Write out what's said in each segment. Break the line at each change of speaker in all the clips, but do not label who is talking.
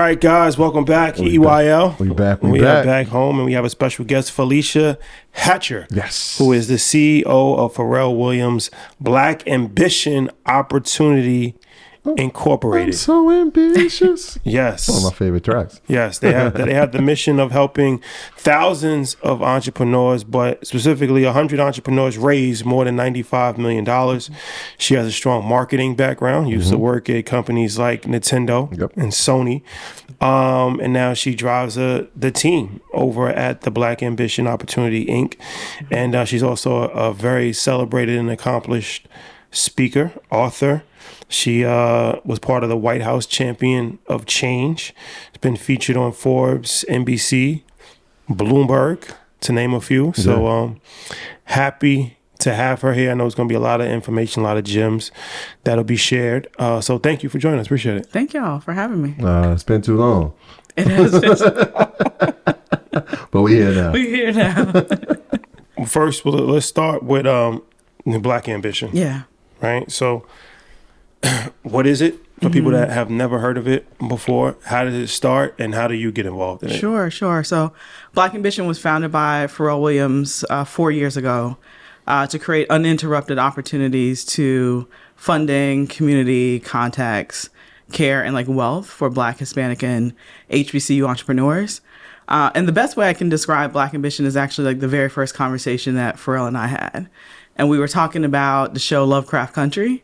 right, guys, welcome back. EYL.
We
are back home, and we have a special guest, Felecia Hatcher.
Yes.
Who is the CEO of Pharrell Williams Black Ambition Opportunity Incorporated.
I'm so ambitious.
Yes.
One of my favorite tracks.
Yes, they have the mission of helping thousands of entrepreneurs, but specifically 100 entrepreneurs raise more than $95 million. She has a strong marketing background, used to work at companies like Nintendo and Sony. And now she drives the team over at the Black Ambition Opportunity Inc. And she's also a very celebrated and accomplished speaker, author. She was part of the White House Champion of Change. It's been featured on Forbes, NBC, Bloomberg, to name a few. So happy to have her here. I know it's going to be a lot of information, a lot of gems that'll be shared. So thank you for joining us. Appreciate it.
Thank y'all for having me.
It's been too long.
It has been.
But we're here now.
We're here now.
First, let's start with Black Ambition.
Yeah.
Right? So what is it for people that have never heard of it before? How did it start, and how do you get involved in it?
Sure. So Black Ambition was founded by Pharrell Williams 4 years ago to create uninterrupted opportunities to funding, community, contacts, care, and wealth for Black, Hispanic, and HBCU entrepreneurs. And the best way I can describe Black Ambition is actually the very first conversation that Pharrell and I had. And we were talking about the show Lovecraft Country.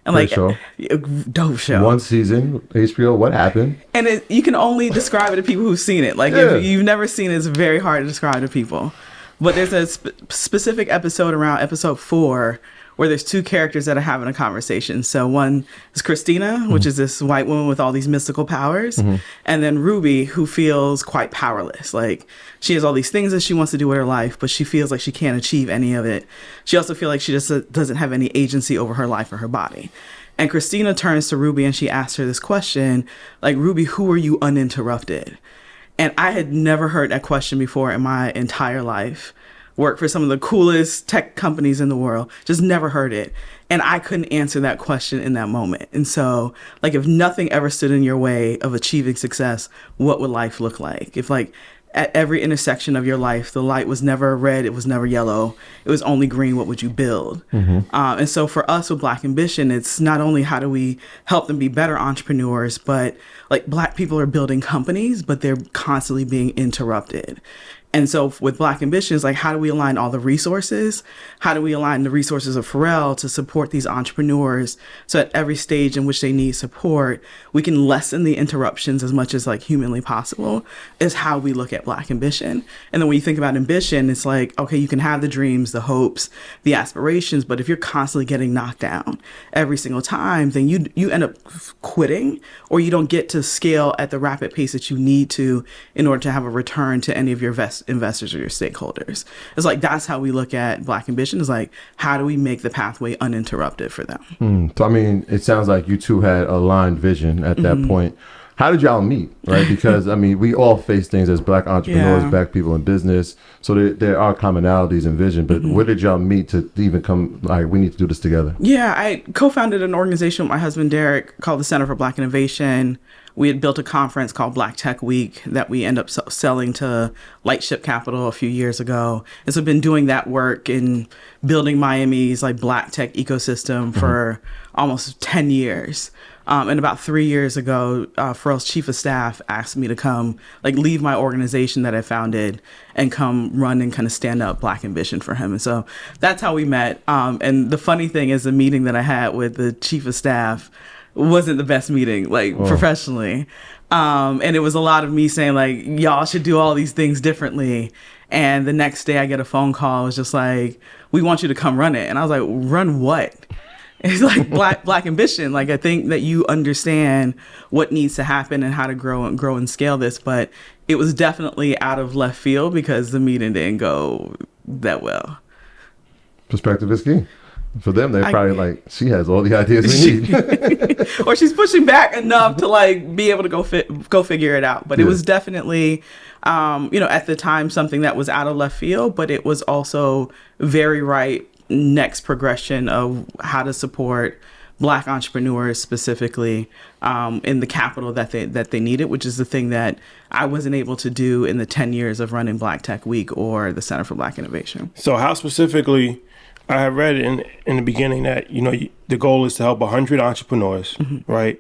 And
Great show.
Dope show.
One season, HBO, what happened?
And you can only describe it to people who've seen it. If you've never seen it, it's very hard to describe to people. But there's a specific episode around episode 4 where there's two characters that are having a conversation. So one is Christina, which is this white woman with all these mystical powers. And then Ruby, who feels quite powerless. She has all these things that she wants to do with her life, but she feels like she can't achieve any of it. She also feels like she just doesn't have any agency over her life or her body. And Christina turns to Ruby and she asks her this question, Ruby, who are you uninterrupted? And I had never heard that question before in my entire life. Worked for some of the coolest tech companies in the world, just never heard it. And I couldn't answer that question in that moment. And so, if nothing ever stood in your way of achieving success, what would life look like? If at every intersection of your life, the light was never red, it was never yellow, it was only green, what would you build? And so for us with Black Ambition, it's not only how do we help them be better entrepreneurs, but Black people are building companies, but they're constantly being interrupted. And so with Black Ambitions, how do we align all the resources? How do we align the resources of Pharrell to support these entrepreneurs so at every stage in which they need support, we can lessen the interruptions as much as humanly possible is how we look at Black Ambition. And then when you think about ambition, it's okay, you can have the dreams, the hopes, the aspirations, but if you're constantly getting knocked down every single time, then you end up quitting, or you don't get to scale at the rapid pace that you need to in order to have a return to any of your investors or your stakeholders. It's that's how we look at Black Ambition, is how do we make the pathway uninterrupted for them?
So it sounds like you two had aligned vision at that point. How did y'all meet, right? Because we all face things as Black entrepreneurs, Black people in business, so there are commonalities in vision, but where did y'all meet to even come we need to do this together?
Yeah, I co-founded an organization with my husband Derek called the Center for Black Innovation. We had built a conference called Black Tech Week that we end up selling to Lightship Capital a few years ago. And so I've been doing that work in building Miami's Black tech ecosystem for almost 10 years. And about 3 years ago, Pharrell's chief of staff asked me to come, leave my organization that I founded and come run and kind of stand up Black Ambition for him. And so that's how we met. And the funny thing is the meeting that I had with the chief of staff wasn't the best meeting, professionally. And it was a lot of me saying, y'all should do all these things differently. And the next day I get a phone call. It was just we want you to come run it. And I was like, run what? It's Black Ambition. I think that you understand what needs to happen and how to grow and scale this. But it was definitely out of left field because the meeting didn't go that well.
Perspective is key. For them, they're probably she has all the ideas we need.
Or she's pushing back enough to be able to go figure it out. But it was definitely, at the time, something that was out of left field, but it was also very right next progression of how to support Black entrepreneurs specifically in the capital that they needed, which is the thing that I wasn't able to do in the 10 years of running Black Tech Week or the Center for Black Innovation.
So how specifically, I have read in the beginning that, the goal is to help 100 entrepreneurs, right,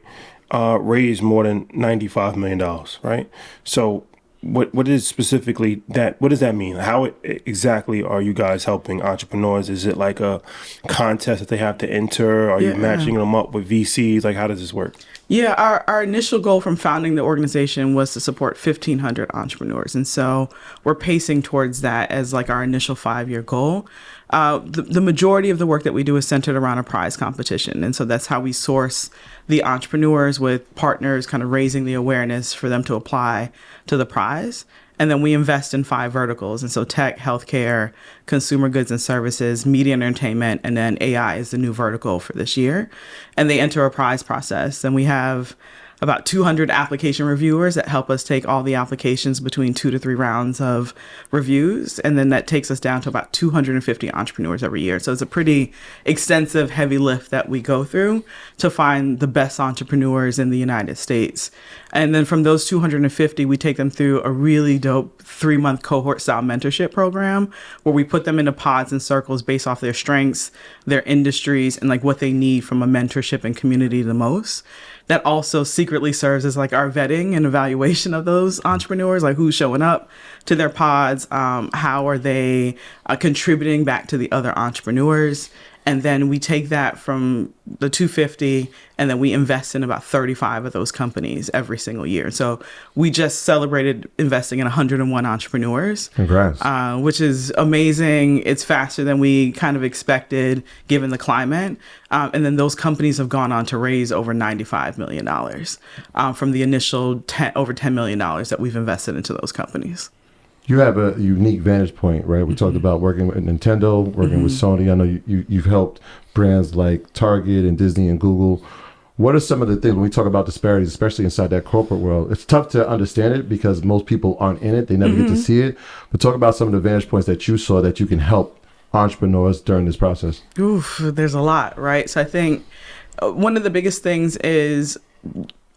raise more than $95 million, right? So what is specifically that? What does that mean? How exactly are you guys helping entrepreneurs? Is it like a contest that they have to enter? Are you matching them up with VCs? Like, how does this work?
Yeah, our initial goal from founding the organization was to support 1,500 entrepreneurs. And so we're pacing towards that as like our initial 5-year goal. The majority of the work that we do is centered around a prize competition. And so that's how we source the entrepreneurs, with partners kind of raising the awareness for them to apply to the prize. And then we invest in 5 verticals. And so tech, healthcare, consumer goods and services, media and entertainment, and then AI is the new vertical for this year. And they enter a prize process. And we have about 200 application reviewers that help us take all the applications between 2 to 3 rounds of reviews. And then that takes us down to about 250 entrepreneurs every year. So it's a pretty extensive, heavy lift that we go through to find the best entrepreneurs in the United States. And then from those 250, we take them through a really dope 3-month cohort style mentorship program where we put them into pods and circles based off their strengths, their industries, and like what they need from a mentorship and community the most. That also secretly serves as like our vetting and evaluation of those entrepreneurs, like who's showing up to their pods, how are they contributing back to the other entrepreneurs. And then we take that from the 250 and then we invest in about 35 of those companies every single year. So we just celebrated investing in 101 entrepreneurs.
Congrats.
Which is amazing. It's faster than we kind of expected given the climate. And then those companies have gone on to raise over $95 million from the initial over $10 million that we've invested into those companies.
You have a unique vantage point, right? We talked about working with Nintendo, working with Sony. I know you've helped brands like Target and Disney and Google. What are some of the things when we talk about disparities, especially inside that corporate world? It's tough to understand it because most people aren't in it. They never get to see it. But talk about some of the vantage points that you saw that you can help entrepreneurs during this process.
Oof, there's a lot, right? So I think one of the biggest things is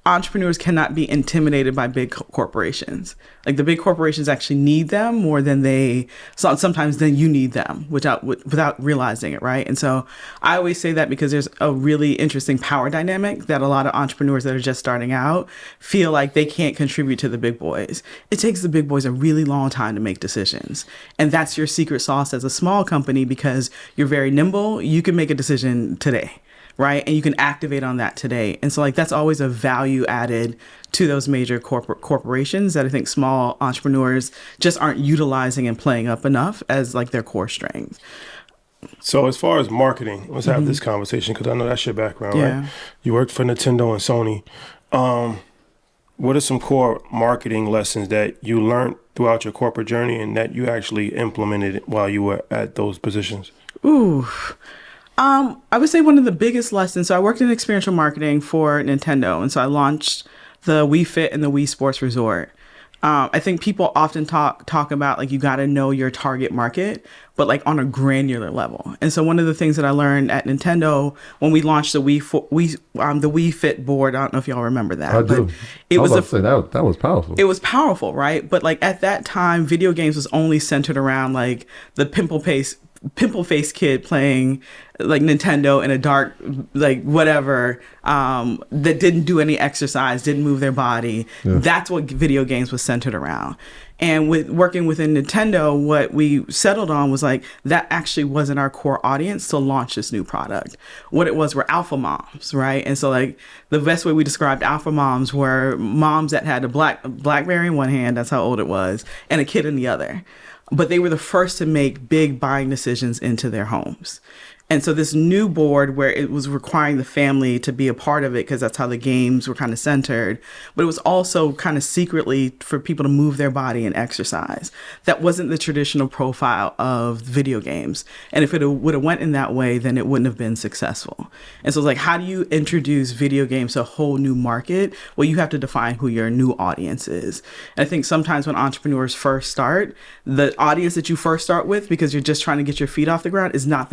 entrepreneurs cannot be intimidated by big corporations. Like the big corporations actually need them more than sometimes than you need them without realizing it, right? And so I always say that because there's a really interesting power dynamic that a lot of entrepreneurs that are just starting out feel like they can't contribute to the big boys. It takes the big boys a really long time to make decisions. And that's your secret sauce as a small company because you're very nimble. You can make a decision today. Right. And you can activate on that today. And so like that's always a value added to those major corporations that I think small entrepreneurs just aren't utilizing and playing up enough as like their core strength.
So as far as marketing, let's have this conversation because I know that's your background, right? You worked for Nintendo and Sony. What are some core marketing lessons that you learned throughout your corporate journey and that you actually implemented while you were at those positions?
Ooh. I would say one of the biggest lessons. So I worked in experiential marketing for Nintendo. And so I launched the Wii Fit and the Wii Sports Resort. I think people often talk about like you got to know your target market, but like on a granular level. And so one of the things that I learned at Nintendo when we launched the Wii Fit board, I don't know if y'all remember that.
I do. That was powerful.
It was powerful, right? But like at that time, video games was only centered around like the pimple face kid playing like Nintendo in a dark, like whatever, that didn't do any exercise, didn't move their body. Yeah. That's what video games was centered around. And with working within Nintendo, what we settled on was like, that actually wasn't our core audience to launch this new product. What it was were alpha moms, right? And so like the best way we described alpha moms were moms that had a BlackBerry in one hand, that's how old it was, and a kid in the other. But they were the first to make big buying decisions into their homes. And so this new board where it was requiring the family to be a part of it because that's how the games were kind of centered, but it was also kind of secretly for people to move their body and exercise. That wasn't the traditional profile of video games. And if it would have went in that way, then it wouldn't have been successful. And so it's like, how do you introduce video games to a whole new market? Well, you have to define who your new audience is. And I think sometimes when entrepreneurs first start, the audience that you first start with, because you're just trying to get your feet off the ground, is not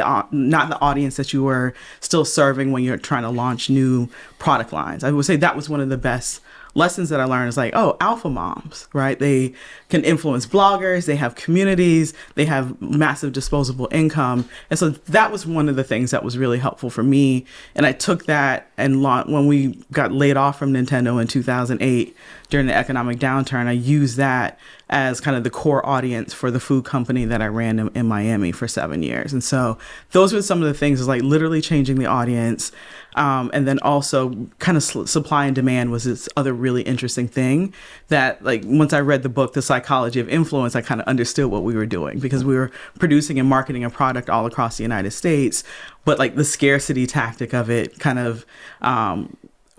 not the audience that you were still serving when you're trying to launch new product lines. I would say that was one of the best lessons that I learned is like, oh, alpha moms, right? They can influence bloggers, they have communities, they have massive disposable income. And so that was one of the things that was really helpful for me. And I took that and when we got laid off from Nintendo in 2008 during the economic downturn, I used that as kind of the core audience for the food company that I ran in Miami for 7 years. And so those were some of the things, is like literally changing the audience. And then also kind of supply and demand was this other really interesting thing that, like, once I read the book, The Psychology of Influence, I kind of understood what we were doing, because we were producing and marketing a product all across the United States. But like the scarcity tactic of it kind of,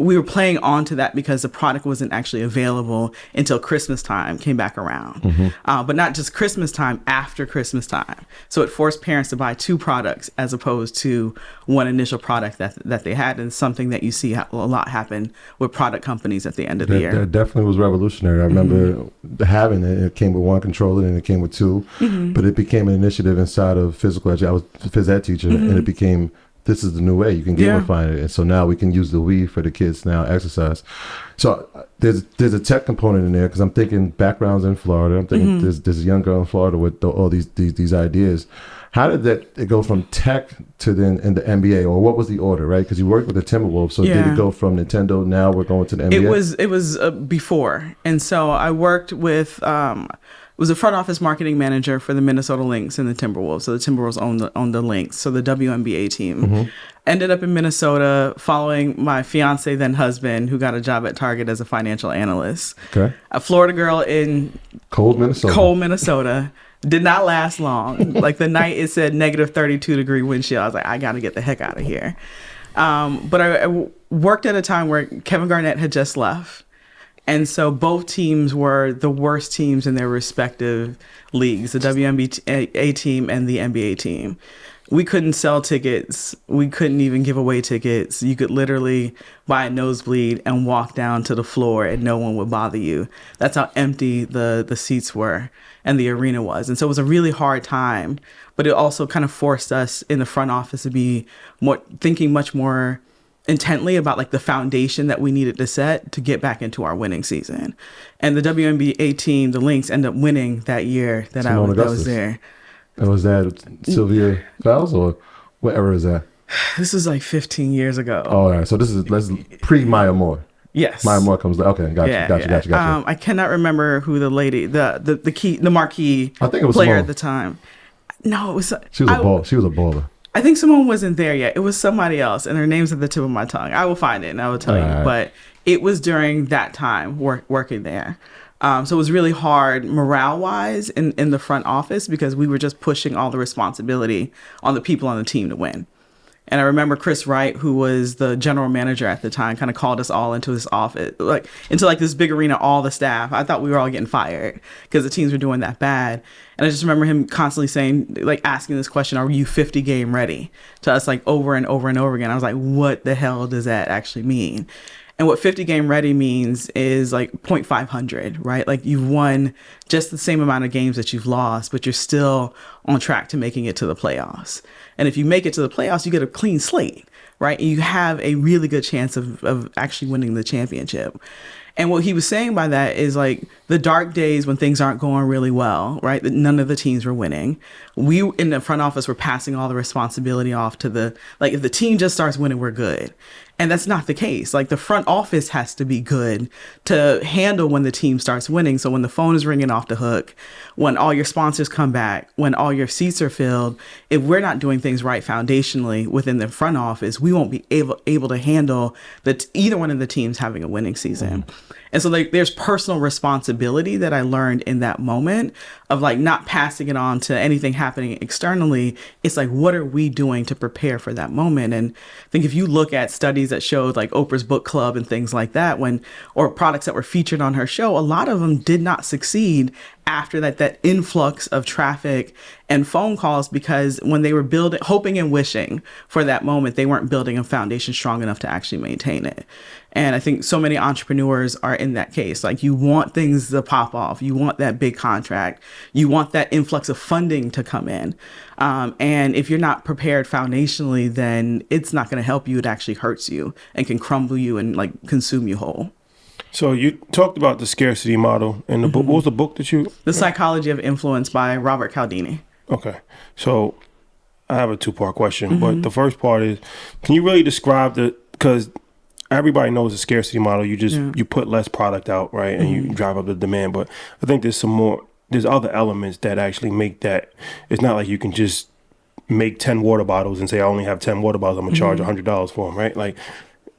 we were playing onto that because the product wasn't actually available until Christmas time came back around. But not just Christmas time, after Christmas time. So it forced parents to buy 2 products as opposed to one initial product that they had. And something that you see a lot happen with product companies at the end of the year.
That definitely was revolutionary. I remember having it. It came with 1 controller and it came with 2. But it became an initiative inside of physical education. I was a phys ed teacher, and it became, this is the new way. You can gamify it. And so now we can use the Wii for the kids now exercise. So there's a tech component in there, because I'm thinking backgrounds in Florida. I'm thinking there's a young girl in Florida with all these ideas. How did it go from tech to then in the NBA, or what was the order, right? Because you worked with the Timberwolves. So did it go from Nintendo, now we're going to the NBA?
It was before. And so I worked with, was a front office marketing manager for the Minnesota Lynx and the Timberwolves. So the Timberwolves owned the Lynx, so the WNBA team. Ended up in Minnesota following my fiance, then husband, who got a job at Target as a financial analyst.
Okay.
A Florida girl in
Cold Minnesota.
Did not last long. Like the night it said negative 32 degree wind chill. I was like, I got to get the heck out of here. But I worked at a time where Kevin Garnett had just left. And so both teams were the worst teams in their respective leagues, the WNBA team and the NBA team. We couldn't sell tickets. We couldn't even give away tickets. You could literally buy a nosebleed and walk down to the floor and no one would bother you. That's how empty the seats were and the arena was. And so it was a really hard time, but it also kind of forced us in the front office to be thinking much more intently about like the foundation that we needed to set to get back into our winning season. And the WNBA team, the Lynx, ended up winning that year that I was there.
And was that Sylvia Fowles, or what era is that?
This is like 15 years ago.
Oh, all right. So this is pre Maya Moore.
Yes.
Maya Moore comes. Okay, gotcha.
I cannot remember who the lady, the marquee
I think it was
player
Simone
at the time. No, it was.
She was a baller.
I think Simone wasn't there yet. It was somebody else, and her name's at the tip of my tongue. I will find it and I will tell you.
Right.
But it was during that time working there. So it was really hard morale-wise in the front office, because we were just pushing all the responsibility on the people on the team to win. And I remember Chris Wright, who was the general manager at the time, kind of called us all into his office, into this big arena, all the staff. I thought we were all getting fired because the teams were doing that bad. And I just remember him constantly saying, asking this question, are you 50 game ready? To us, over and over and over again. I was like, what the hell does that actually mean? And what 50 game ready means is 0.500, right? You've won just the same amount of games that you've lost, but you're still on track to making it to the playoffs. And if you make it to the playoffs, you get a clean slate, right? And you have a really good chance of actually winning the championship. And what he was saying by that is the dark days when things aren't going really well, right? That none of the teams were winning. We in the front office were passing all the responsibility off to if the team just starts winning, we're good. And that's not the case. The front office has to be good to handle when the team starts winning. So when the phone is ringing off the hook, when all your sponsors come back, when all your seats are filled, if we're not doing things right foundationally within the front office, we won't be able to handle either one of the teams having a winning season. And so there's personal responsibility that I learned in that moment of not passing it on to anything happening externally. It's what are we doing to prepare for that moment? And I think if you look at studies that showed Oprah's book club and things like that, or products that were featured on her show, a lot of them did not succeed after that influx of traffic and phone calls, because when they were building, hoping and wishing for that moment, they weren't building a foundation strong enough to actually maintain it. And I think so many entrepreneurs are in that case. Like, you want things to pop off. You want that big contract. You want that influx of funding to come in. And if you're not prepared foundationally, then it's not going to help you. It actually hurts you and can crumble you and like consume you whole.
So you talked about the scarcity model in the book. What was the book that you?
The Psychology of Influence by Robert Cialdini.
Okay. So I have a 2-part question, but the first part is, can you really describe because everybody knows the scarcity model. You just, you put less product out, right? And you drive up the demand. But I think there's other elements that actually make that. It's not like you can just make 10 water bottles and say, I only have 10 water bottles. I'm going to charge $100 for them, right? Like,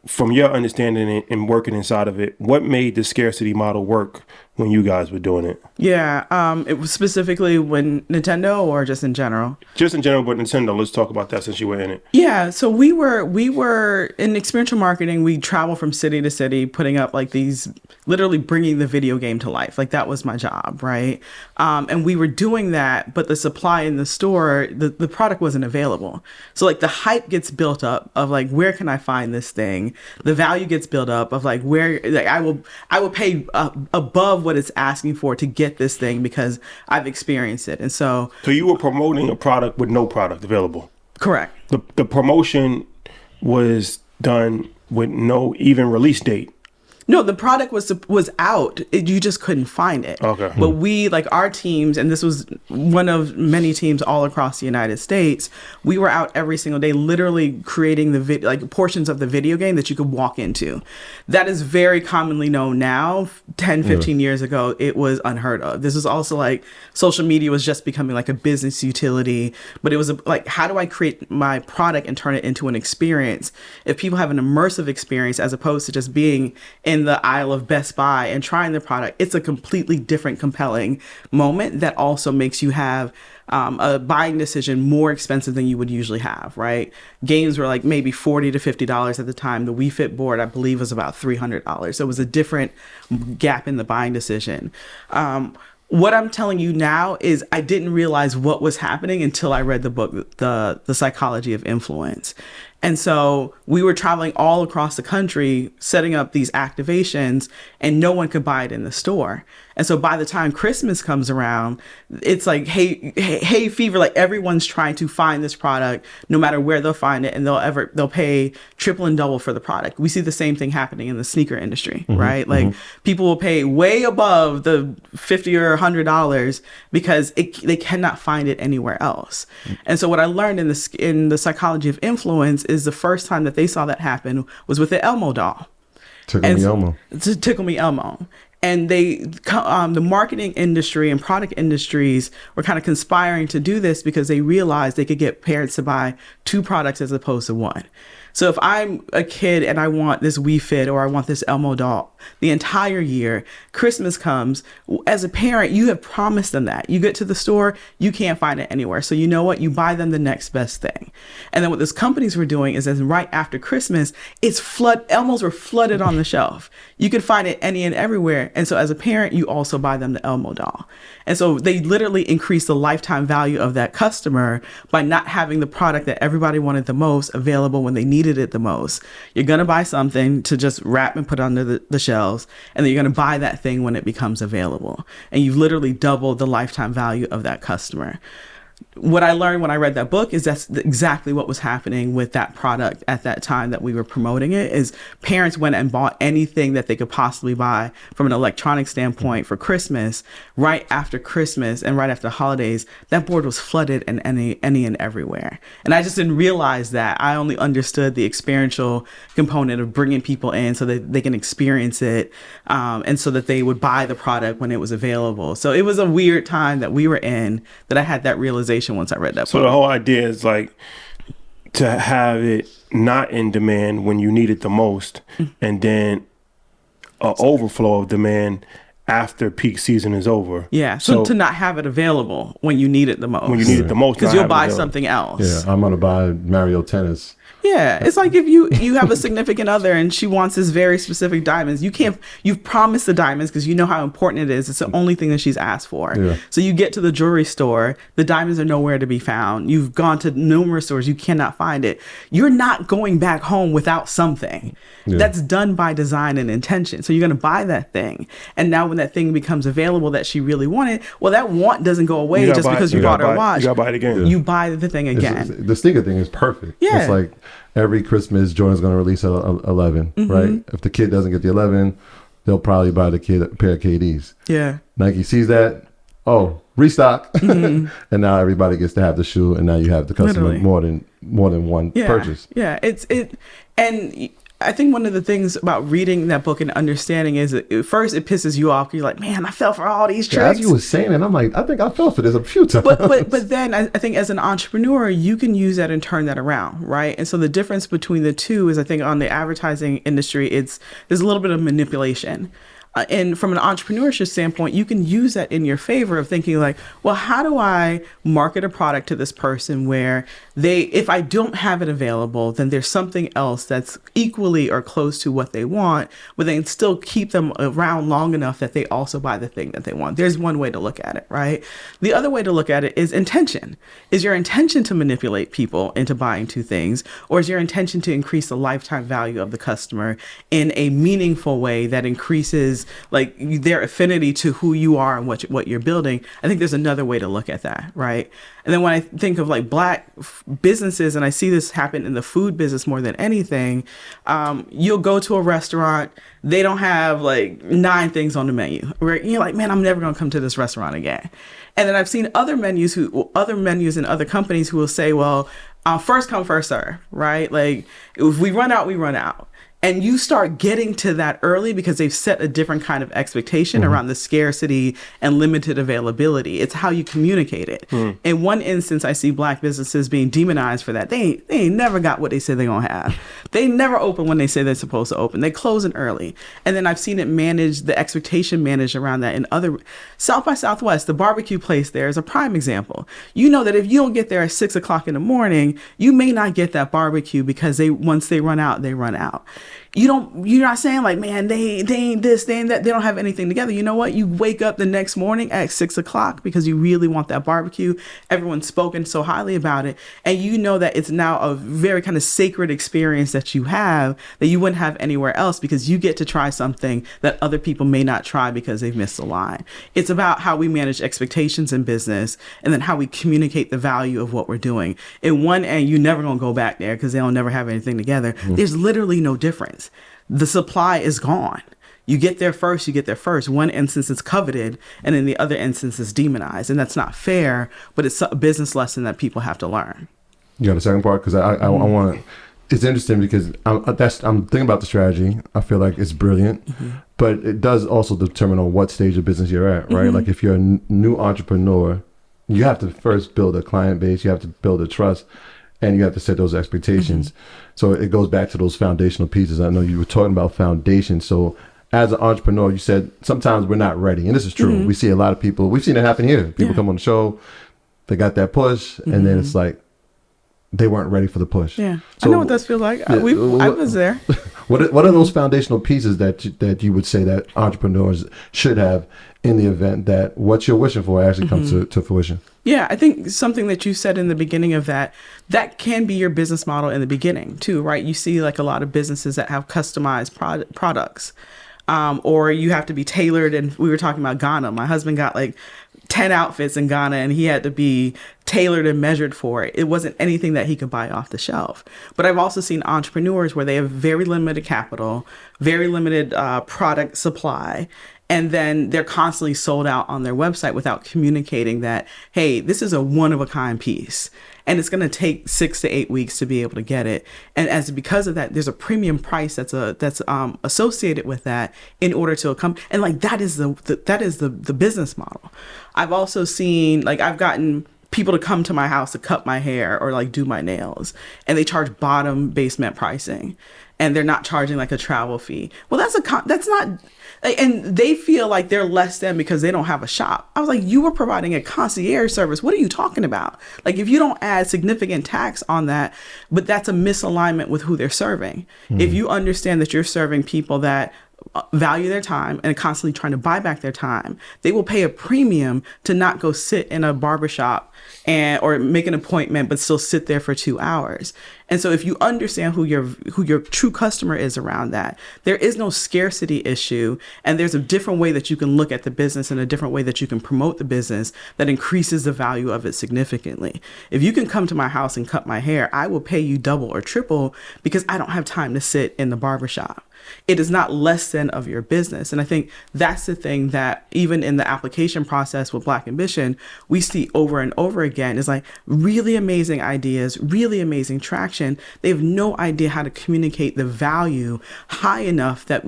from your understanding and working inside of it, what made the scarcity model work when you guys were doing it?
Yeah, it was specifically when Nintendo, or just in general?
Just in general, but Nintendo. Let's talk about that since you were in it.
Yeah, so we were in experiential marketing. We travel from city to city, putting up like these, literally bringing the video game to life. Like, that was my job, right? And we were doing that, but the supply in the store, the product wasn't available. So like the hype gets built up of like, where can I find this thing? The value gets built up of like, where, like, I will pay above what it's asking for to get this thing because I've experienced it. And so
you were promoting a product with no product available.
Correct.
The promotion was done with no even release date.
No, the product was out. You just couldn't find it.
Okay.
But we, like our teams, and this was one of many teams all across the United States, we were out every single day literally creating the like portions of the video game that you could walk into. That is very commonly known now. 10, 15 years ago, it was unheard of. This was also like social media was just becoming like a business utility, but it was like, how do I create my product and turn it into an experience? If people have an immersive experience as opposed to just being in the aisle of Best Buy and trying the product, it's a completely different, compelling moment that also makes you have a buying decision more expensive than you would usually have, right? Games were like maybe $40 to $50 at the time. The Wii Fit board, I believe, was about $300. So it was a different gap in the buying decision. What I'm telling you now is I didn't realize what was happening until I read the book, The Psychology of Influence. And so we were traveling all across the country, setting up these activations, and no one could buy it in the store. And so by the time Christmas comes around, it's like, hey fever, like everyone's trying to find this product no matter where they'll find it, and they'll pay triple and double for the product. We see the same thing happening in the sneaker industry, right? Like people will pay way above the $50 or $100 because they cannot find it anywhere else. And so what I learned in the Psychology of Influence is the first time that they saw that happen was with the Elmo doll.
Tickle Me Elmo.
Tickle Me Elmo. And the marketing industry and product industries were kind of conspiring to do this because they realized they could get parents to buy 2 products as opposed to 1. So if I'm a kid and I want this Wii Fit or I want this Elmo doll the entire year, Christmas comes, as a parent, you have promised them that. You get to the store, you can't find it anywhere. So you know what? You buy them the next best thing. And then what those companies were doing is that right after Christmas, Elmos were flooded on the shelf. You could find it any and everywhere. And so as a parent, you also buy them the Elmo doll. And so they literally increased the lifetime value of that customer by not having the product that everybody wanted the most available when they needed it the most. You're going to buy something to just wrap and put under the shelves, and then you're going to buy that thing when it becomes available. And you've literally doubled the lifetime value of that customer. What I learned when I read that book is that's exactly what was happening with that product at that time that we were promoting it. Is parents went and bought anything that they could possibly buy from an electronic standpoint for Christmas. Right after Christmas and right after the holidays, that board was flooded and any and everywhere. And I just didn't realize that. I only understood the experiential component of bringing people in so that they can experience it, and so that they would buy the product when it was available. So it was a weird time that we were in that I had that realization once I read that book.
So the whole idea is like to have it not in demand when you need it the most, and then an overflow of demand after peak season is over.
Yeah. So to not have it available when you need it the most.
When you need it the most.
Because you'll buy something else.
Yeah, I'm going to buy Mario Tennis.
Yeah, it's like if you have a significant other and she wants this very specific diamonds, you've promised the diamonds because you know how important it is. It's the only thing that she's asked for. Yeah. So you get to the jewelry store, the diamonds are nowhere to be found. You've gone to numerous stores, you cannot find it. You're not going back home without something. Yeah. That's done by design and intention. So you're going to buy that thing. And now when that thing becomes available that she really wanted, well, that want doesn't go away just because you bought her a watch.
You got to buy it again.
You buy the thing again.
The sneaker thing is perfect.
Yeah.
It's like every Christmas, Jordan's going to release a 11, right? If the kid doesn't get the 11, they'll probably buy the kid a pair of KDs.
Yeah.
Nike sees that, restock, and now everybody gets to have the shoe, and now you have the customer more than one purchase.
Yeah, and I think one of the things about reading that book and understanding is that at first it pisses you off. You're like, man, I fell for all these tricks.
As you were saying it, I'm like, I think I fell for this a few times.
But then I think as an entrepreneur, you can use that and turn that around, right? And so the difference between the two is I think on the advertising industry, there's a little bit of manipulation. And from an entrepreneurship standpoint, you can use that in your favor of thinking like, well, how do I market a product to this person where if I don't have it available, then there's something else that's equally or close to what they want, but they can still keep them around long enough that they also buy the thing that they want. There's one way to look at it, right? The other way to look at it is intention. Is your intention to manipulate people into buying two things, or is your intention to increase the lifetime value of the customer in a meaningful way that increases like their affinity to who you are and what you're building? I think there's another way to look at that, right? And then when I think of like Black businesses, and I see this happen in the food business more than anything, you'll go to a restaurant, they don't have like 9 things on the menu, right? You're like, man, I'm never going to come to this restaurant again. And then I've seen other menus in other companies who will say, well, first come, first serve, right? Like if we run out, we run out. And you start getting to that early because they've set a different kind of expectation around the scarcity and limited availability. It's how you communicate it. In one instance, I see Black businesses being demonized for that. They ain't never got what they say they're going to have. They never open when they say they're supposed to open. They closing early. And then I've seen it the expectation managed around that in other. South by Southwest, the barbecue place there is a prime example. You know that if you don't get there at 6 o'clock in the morning, you may not get that barbecue because once they run out, they run out. You're not saying like, man, they ain't this, they ain't that, they don't have anything together. You know what? You wake up the next morning at 6 o'clock because you really want that barbecue. Everyone's spoken so highly about it. And you know that it's now a very kind of sacred experience that you have that you wouldn't have anywhere else because you get to try something that other people may not try because they've missed the line. It's about how we manage expectations in business and then how we communicate the value of what we're doing. In one end, you're never going to go back there because they'll never have anything together. There's literally no difference. The supply is gone. You get there first. One instance is coveted, and in the other instance is demonized. And that's not fair, but it's a business lesson that people have to learn.
You got a second part? Because I want to, it's interesting because I'm thinking about the strategy. I feel like it's brilliant, but it does also determine on what stage of business you're at, right? Like if you're a new entrepreneur, you have to first build a client base. You have to build a trust. And you have to set those expectations. So it goes back to those foundational pieces. I know you were talking about foundation. So as an entrepreneur, you said sometimes we're not ready. And this is true. We see a lot of people. We've seen it happen here. People come on the show. They got that push. And then it's like they weren't ready for the push.
Yeah. So, I know what that feels like. I was there.
What are those foundational pieces that you would say that entrepreneurs should have in the event that what you're wishing for actually comes to fruition?
Yeah, I think something that you said in the beginning of that can be your business model in the beginning too, right? You see like a lot of businesses that have customized products, or you have to be tailored. And we were talking about Ghana. My husband got like 10 outfits in Ghana and he had to be tailored and measured for it. It wasn't anything that he could buy off the shelf. But I've also seen entrepreneurs where they have very limited capital, very limited product supply, and then they're constantly sold out on their website without communicating that, hey, this is a one-of-a-kind piece. And it's going to take 6 to 8 weeks to be able to get it. And because of that, there's a premium price that's associated with that in order to accompany. And like that is the business model. I've also seen I've gotten people to come to my house to cut my hair or like do my nails, and they charge bottom basement pricing. and they're not charging like a travel fee. Well, that's not, and they feel like they're less than because they don't have a shop. I was like, you were providing a concierge service. What are you talking about? Like, if you don't add significant tax on that, but that's a misalignment with who they're serving. If you understand that you're serving people that value their time and constantly trying to buy back their time, they will pay a premium to not go sit in a barbershop or make an appointment, but still sit there for 2 hours. And so if you understand who your true customer is around that, there is no scarcity issue. And there's a different way that you can look at the business and a different way that you can promote the business that increases the value of it significantly. If you can come to my house and cut my hair, I will pay you double or triple because I don't have time to sit in the barbershop. It is not less than of your business. And I think that's the thing that even in the application process with Black Ambition, we see over and over again is like really amazing ideas, really amazing traction. They have no idea how to communicate the value high enough that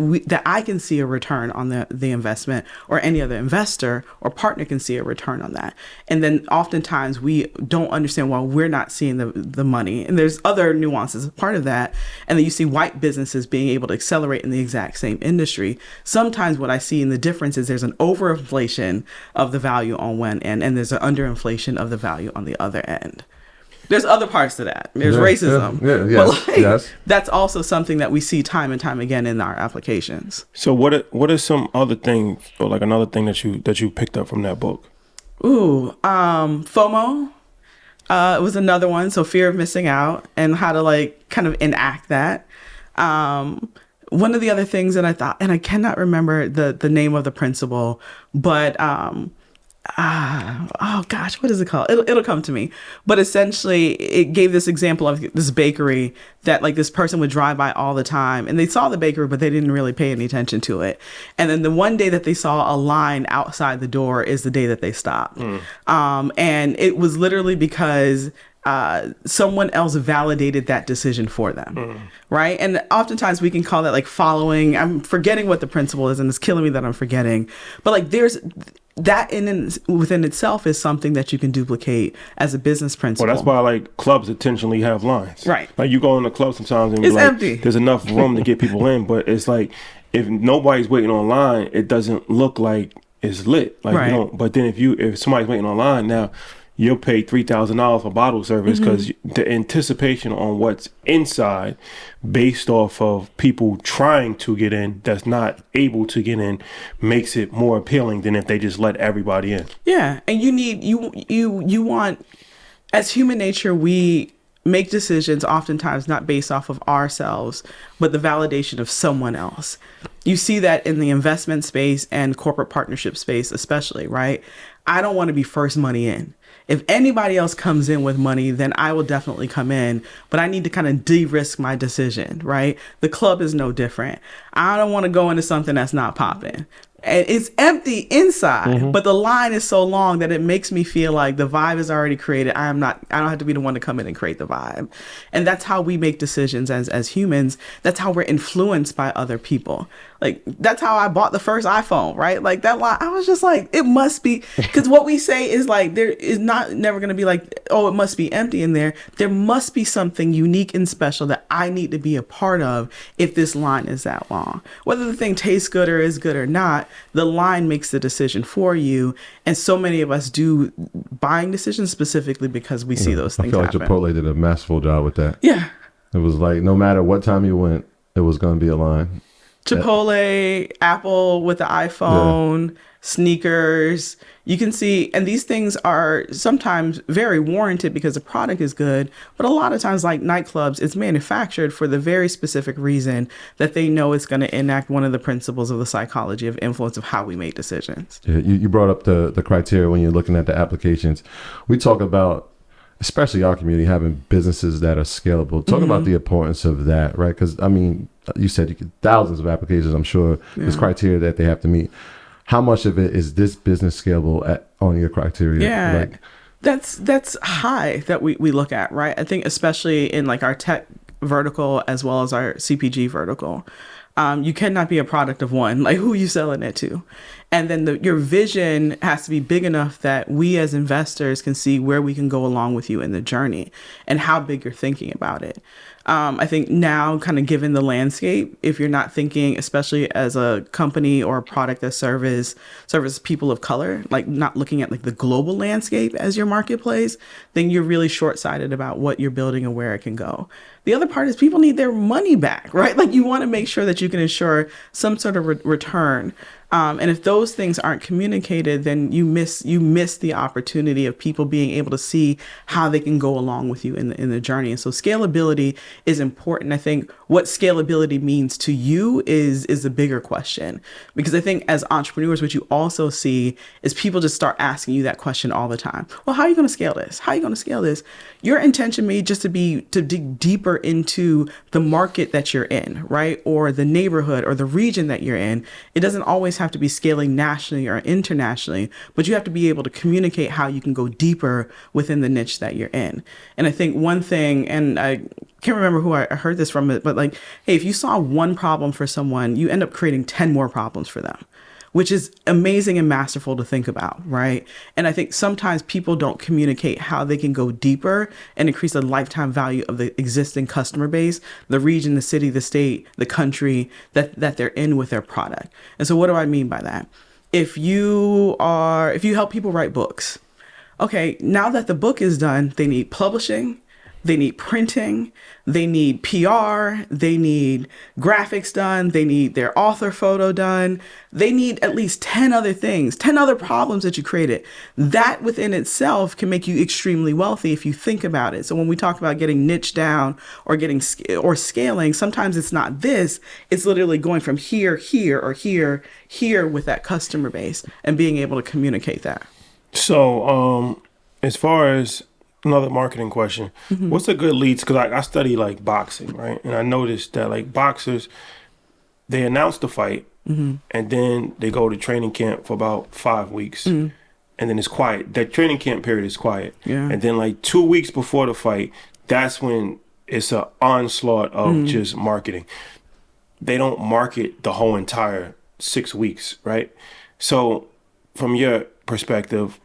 I can see a return on the investment, or any other investor or partner can see a return on that. And then oftentimes we don't understand why we're not seeing the money. And there's other nuances as part of that. And then you see white businesses being able to accelerate in the exact same industry. Sometimes what I see in the difference is there's an overinflation of the value on one end, and there's an underinflation of the value on the other end. There's other parts to that. There's racism. But that's also something that we see time and time again in our applications.
So what are some other things, or like another thing that you picked up from that book?
FOMO. It was another one. So fear of missing out, and how to like kind of enact that. One of the other things that I thought, and I cannot remember the name of the principle, but oh gosh, what is it called? It'll come to me. But essentially, it gave this example of this bakery that like this person would drive by all the time, and they saw the bakery, but they didn't really pay any attention to it. And then the one day that they saw a line outside the door is the day that they stopped. And it was literally because someone else validated that decision for them. Right. And oftentimes we can call that like following. I'm forgetting what the principle is, and it's killing me that I'm forgetting. But like there's that within itself is something that you can duplicate as a business principle.
Well, that's why like clubs intentionally have lines.
Right.
Like you go in the club sometimes and
it's
like,
empty.
There's enough room to get people in, but it's like if nobody's waiting online, it doesn't look like it's lit. Like you don't. But then if somebody's waiting online now, you'll pay $3,000 for bottle service because the anticipation on what's inside based off of people trying to get in that's not able to get in makes it more appealing than if they just let everybody in.
Yeah. And you want, as human nature, we make decisions oftentimes not based off of ourselves, but the validation of someone else. You see that in the investment space and corporate partnership space, especially, right? I don't want to be first money in. If anybody else comes in with money, then I will definitely come in, but I need to kind of de-risk my decision, right? The club is no different. I don't want to go into something that's not popping. And it's empty inside, but the line is so long that it makes me feel like the vibe is already created. I don't have to be the one to come in and create the vibe. And that's how we make decisions as humans. That's how we're influenced by other people. Like, that's how I bought the first iPhone, right? Like that line, I was just like, it must be, because what we say is like, there is never going to be like, oh, it must be empty in there. There must be something unique and special that I need to be a part of if this line is that long. Whether the thing tastes good or is good or not, the line makes the decision for you. And so many of us do buying decisions specifically because we see those things happen.
I feel like Chipotle did a masterful job with that.
Yeah.
It was like, no matter what time you went, it was going to be a line.
Chipotle, Apple with the iPhone, sneakers. You can see, and these things are sometimes very warranted because the product is good, but a lot of times, like nightclubs, it's manufactured for the very specific reason that they know it's going to enact one of the principles of the psychology of influence of how we make decisions.
Yeah, you brought up the criteria when you're looking at the applications. We talk about, especially our community, having businesses that are scalable. Talk about the importance of that, right? Because, I mean, you said you get thousands of applications. I'm sure there's criteria that they have to meet. How much of it is this business scalable on your criteria?
Yeah,
like,
that's high that we look at, right? I think especially in like our tech vertical as well as our CPG vertical. You cannot be a product of one. Like, who are you selling it to? And then your vision has to be big enough that we as investors can see where we can go along with you in the journey and how big you're thinking about it. I think now, kind of given the landscape, if you're not thinking, especially as a company or a product that service people of color, like not looking at like the global landscape as your marketplace, then you're really short-sighted about what you're building and where it can go. The other part is people need their money back, right? Like you want to make sure that you can ensure some sort of return. And if those things aren't communicated, then you miss the opportunity of people being able to see how they can go along with you in the journey. And so scalability is important. I think what scalability means to you is a bigger question, because I think as entrepreneurs, what you also see is people just start asking you that question all the time. Well, how are you going to scale this? How are you going to scale this? Your intention may just to dig deeper into the market that you're in, right? Or the neighborhood or the region that you're in. It doesn't always have to be scaling nationally or internationally, but you have to be able to communicate how you can go deeper within the niche that you're in. And I think one thing, and I can't remember who I heard this from, but like, hey, if you saw one problem for someone, you end up creating 10 more problems for them, which is amazing and masterful to think about, right? And I think sometimes people don't communicate how they can go deeper and increase the lifetime value of the existing customer base, the region, the city, the state, the country that they're in with their product. And so what do I mean by that? If you help people write books, okay, now that the book is done, they need publishing, they need printing, they need PR, they need graphics done, they need their author photo done, they need at least 10 other things, 10 other problems that you created. That within itself can make you extremely wealthy if you think about it. So when we talk about getting niche down or scaling, sometimes it's not this, it's literally going from here, or here with that customer base and being able to communicate that.
So as far as another marketing question, what's a good lead? Because I study like boxing, right? And I noticed that like boxers, they announce the fight and then they go to training camp for about 5 weeks and then it's quiet. That training camp period is quiet. Yeah. And then like 2 weeks before the fight, that's when it's an onslaught of just marketing. They don't market the whole entire 6 weeks, right? So from your perspective,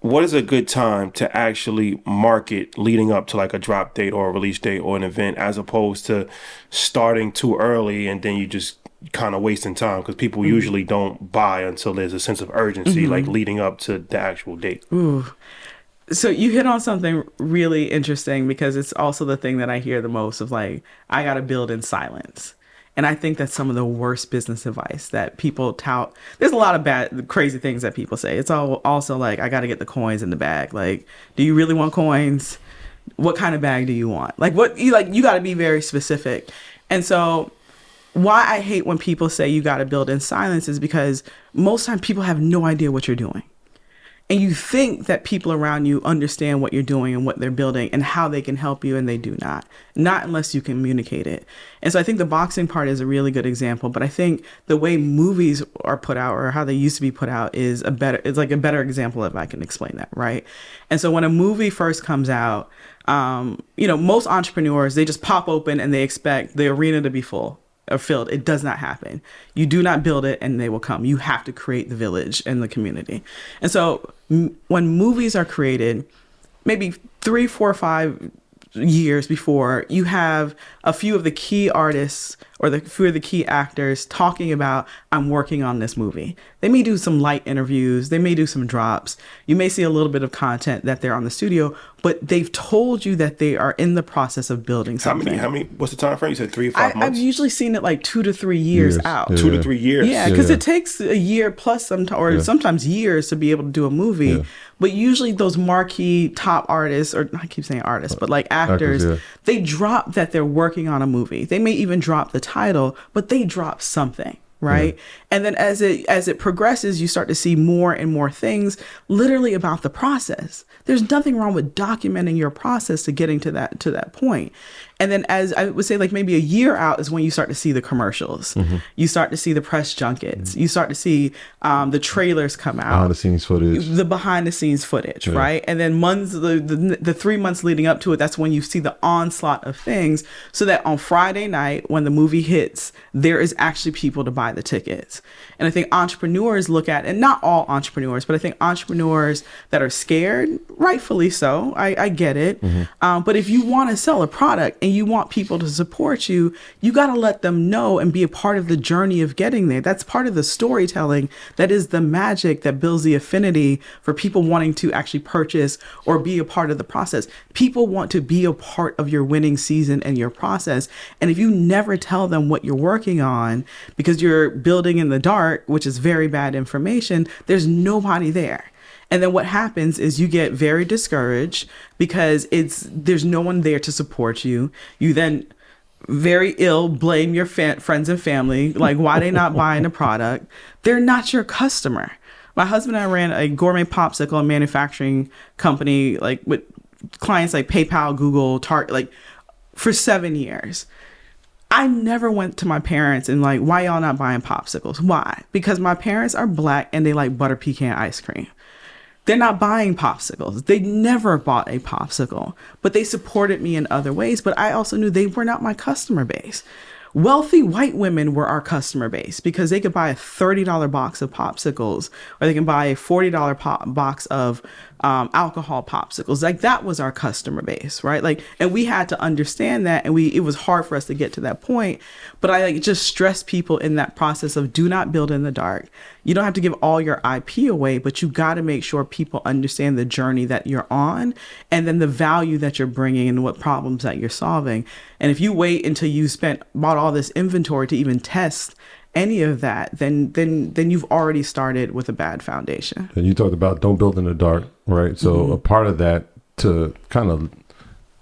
what is a good time to actually market leading up to like a drop date or a release date or an event, as opposed to starting too early and then you just kind of wasting time, because people usually don't buy until there's a sense of urgency, like leading up to the actual date?
Ooh. So you hit on something really interesting, because it's also the thing that I hear the most of, like, I got to build in silence. And I think that's some of the worst business advice that people tout. There's a lot of bad, crazy things that people say. It's also like, I got to get the coins in the bag. Like, do you really want coins? What kind of bag do you want? Like, you got to be very specific. And so why I hate when people say you got to build in silence is because most times people have no idea what you're doing. And you think that people around you understand what you're doing and what they're building and how they can help you, and they do not unless you communicate it. And so I think the boxing part is a really good example, but I think the way movies are put out, or how they used to be put out, it's like a better example, if I can explain that, right? And so when a movie first comes out, most entrepreneurs, they just pop open and they expect the arena to be full or filled. It does not happen. You do not build it and they will come. You have to create the village and the community. And so when movies are created, maybe 3, 4, 5 years before, you have a few of the key artists or the few of the key actors talking about, I'm working on this movie. They may do some light interviews. They may do some drops. You may see a little bit of content that they're on the studio, but they've told you that they are in the process of building something.
How many, what's the time frame? You said 3 or 5 months?
I've usually seen it like 2 to 3 years out.
Yeah.
2 to 3 years.
Yeah, because it takes a year plus sometimes years to be able to do a movie. Yeah. But usually those marquee top artists, or I keep saying artists, but like actors, they drop that they're working on a movie. They may even drop the title, but they drop something. Right. Yeah. And then as it progresses, you start to see more and more things literally about the process. There's nothing wrong with documenting your process to getting to that point. And then as I would say, like maybe a year out is when you start to see the commercials. You start to see the press junkets. You start to see the trailers come out.
Behind the scenes footage.
The behind the scenes footage, right? And then the 3 months leading up to it, that's when you see the onslaught of things, so that on Friday night when the movie hits, there is actually people to buy the tickets. And I think entrepreneurs look at, and not all entrepreneurs, but I think entrepreneurs that are scared, rightfully so, I get it. But if you want to sell a product and you want people to support you, you got to let them know and be a part of the journey of getting there. That's part of the storytelling. That is the magic that builds the affinity for people wanting to actually purchase or be a part of the process. People want to be a part of your winning season and your process. And if you never tell them what you're working on because you're building in the dark, which is very bad information, there's nobody there. And then what happens is you get very discouraged because there's no one there to support you. You then very ill blame your friends and family, like why they not buying the product. They're not your customer. My husband and I ran a gourmet popsicle and manufacturing company, like with clients like PayPal, Google, Target, like for 7 years. I never went to my parents and like, why y'all not buying popsicles? Why? Because my parents are Black and they like butter pecan ice cream. They're not buying popsicles. They never bought a popsicle, but they supported me in other ways. But I also knew they were not my customer base. Wealthy white women were our customer base because they could buy a $30 box of popsicles, or they can buy a $40 box of alcohol popsicles. Like that was our customer base, right? Like, and we had to understand that, and it was hard for us to get to that point. But I like just stress people in that process of do not build in the dark. You don't have to give all your IP away, but you got to make sure people understand the journey that you're on, and then the value that you're bringing and what problems that you're solving. And if you wait until you bought all this inventory to even test any of that, then you've already started with a bad foundation.
And you talked about don't build in the dark, right? So a part of that to kind of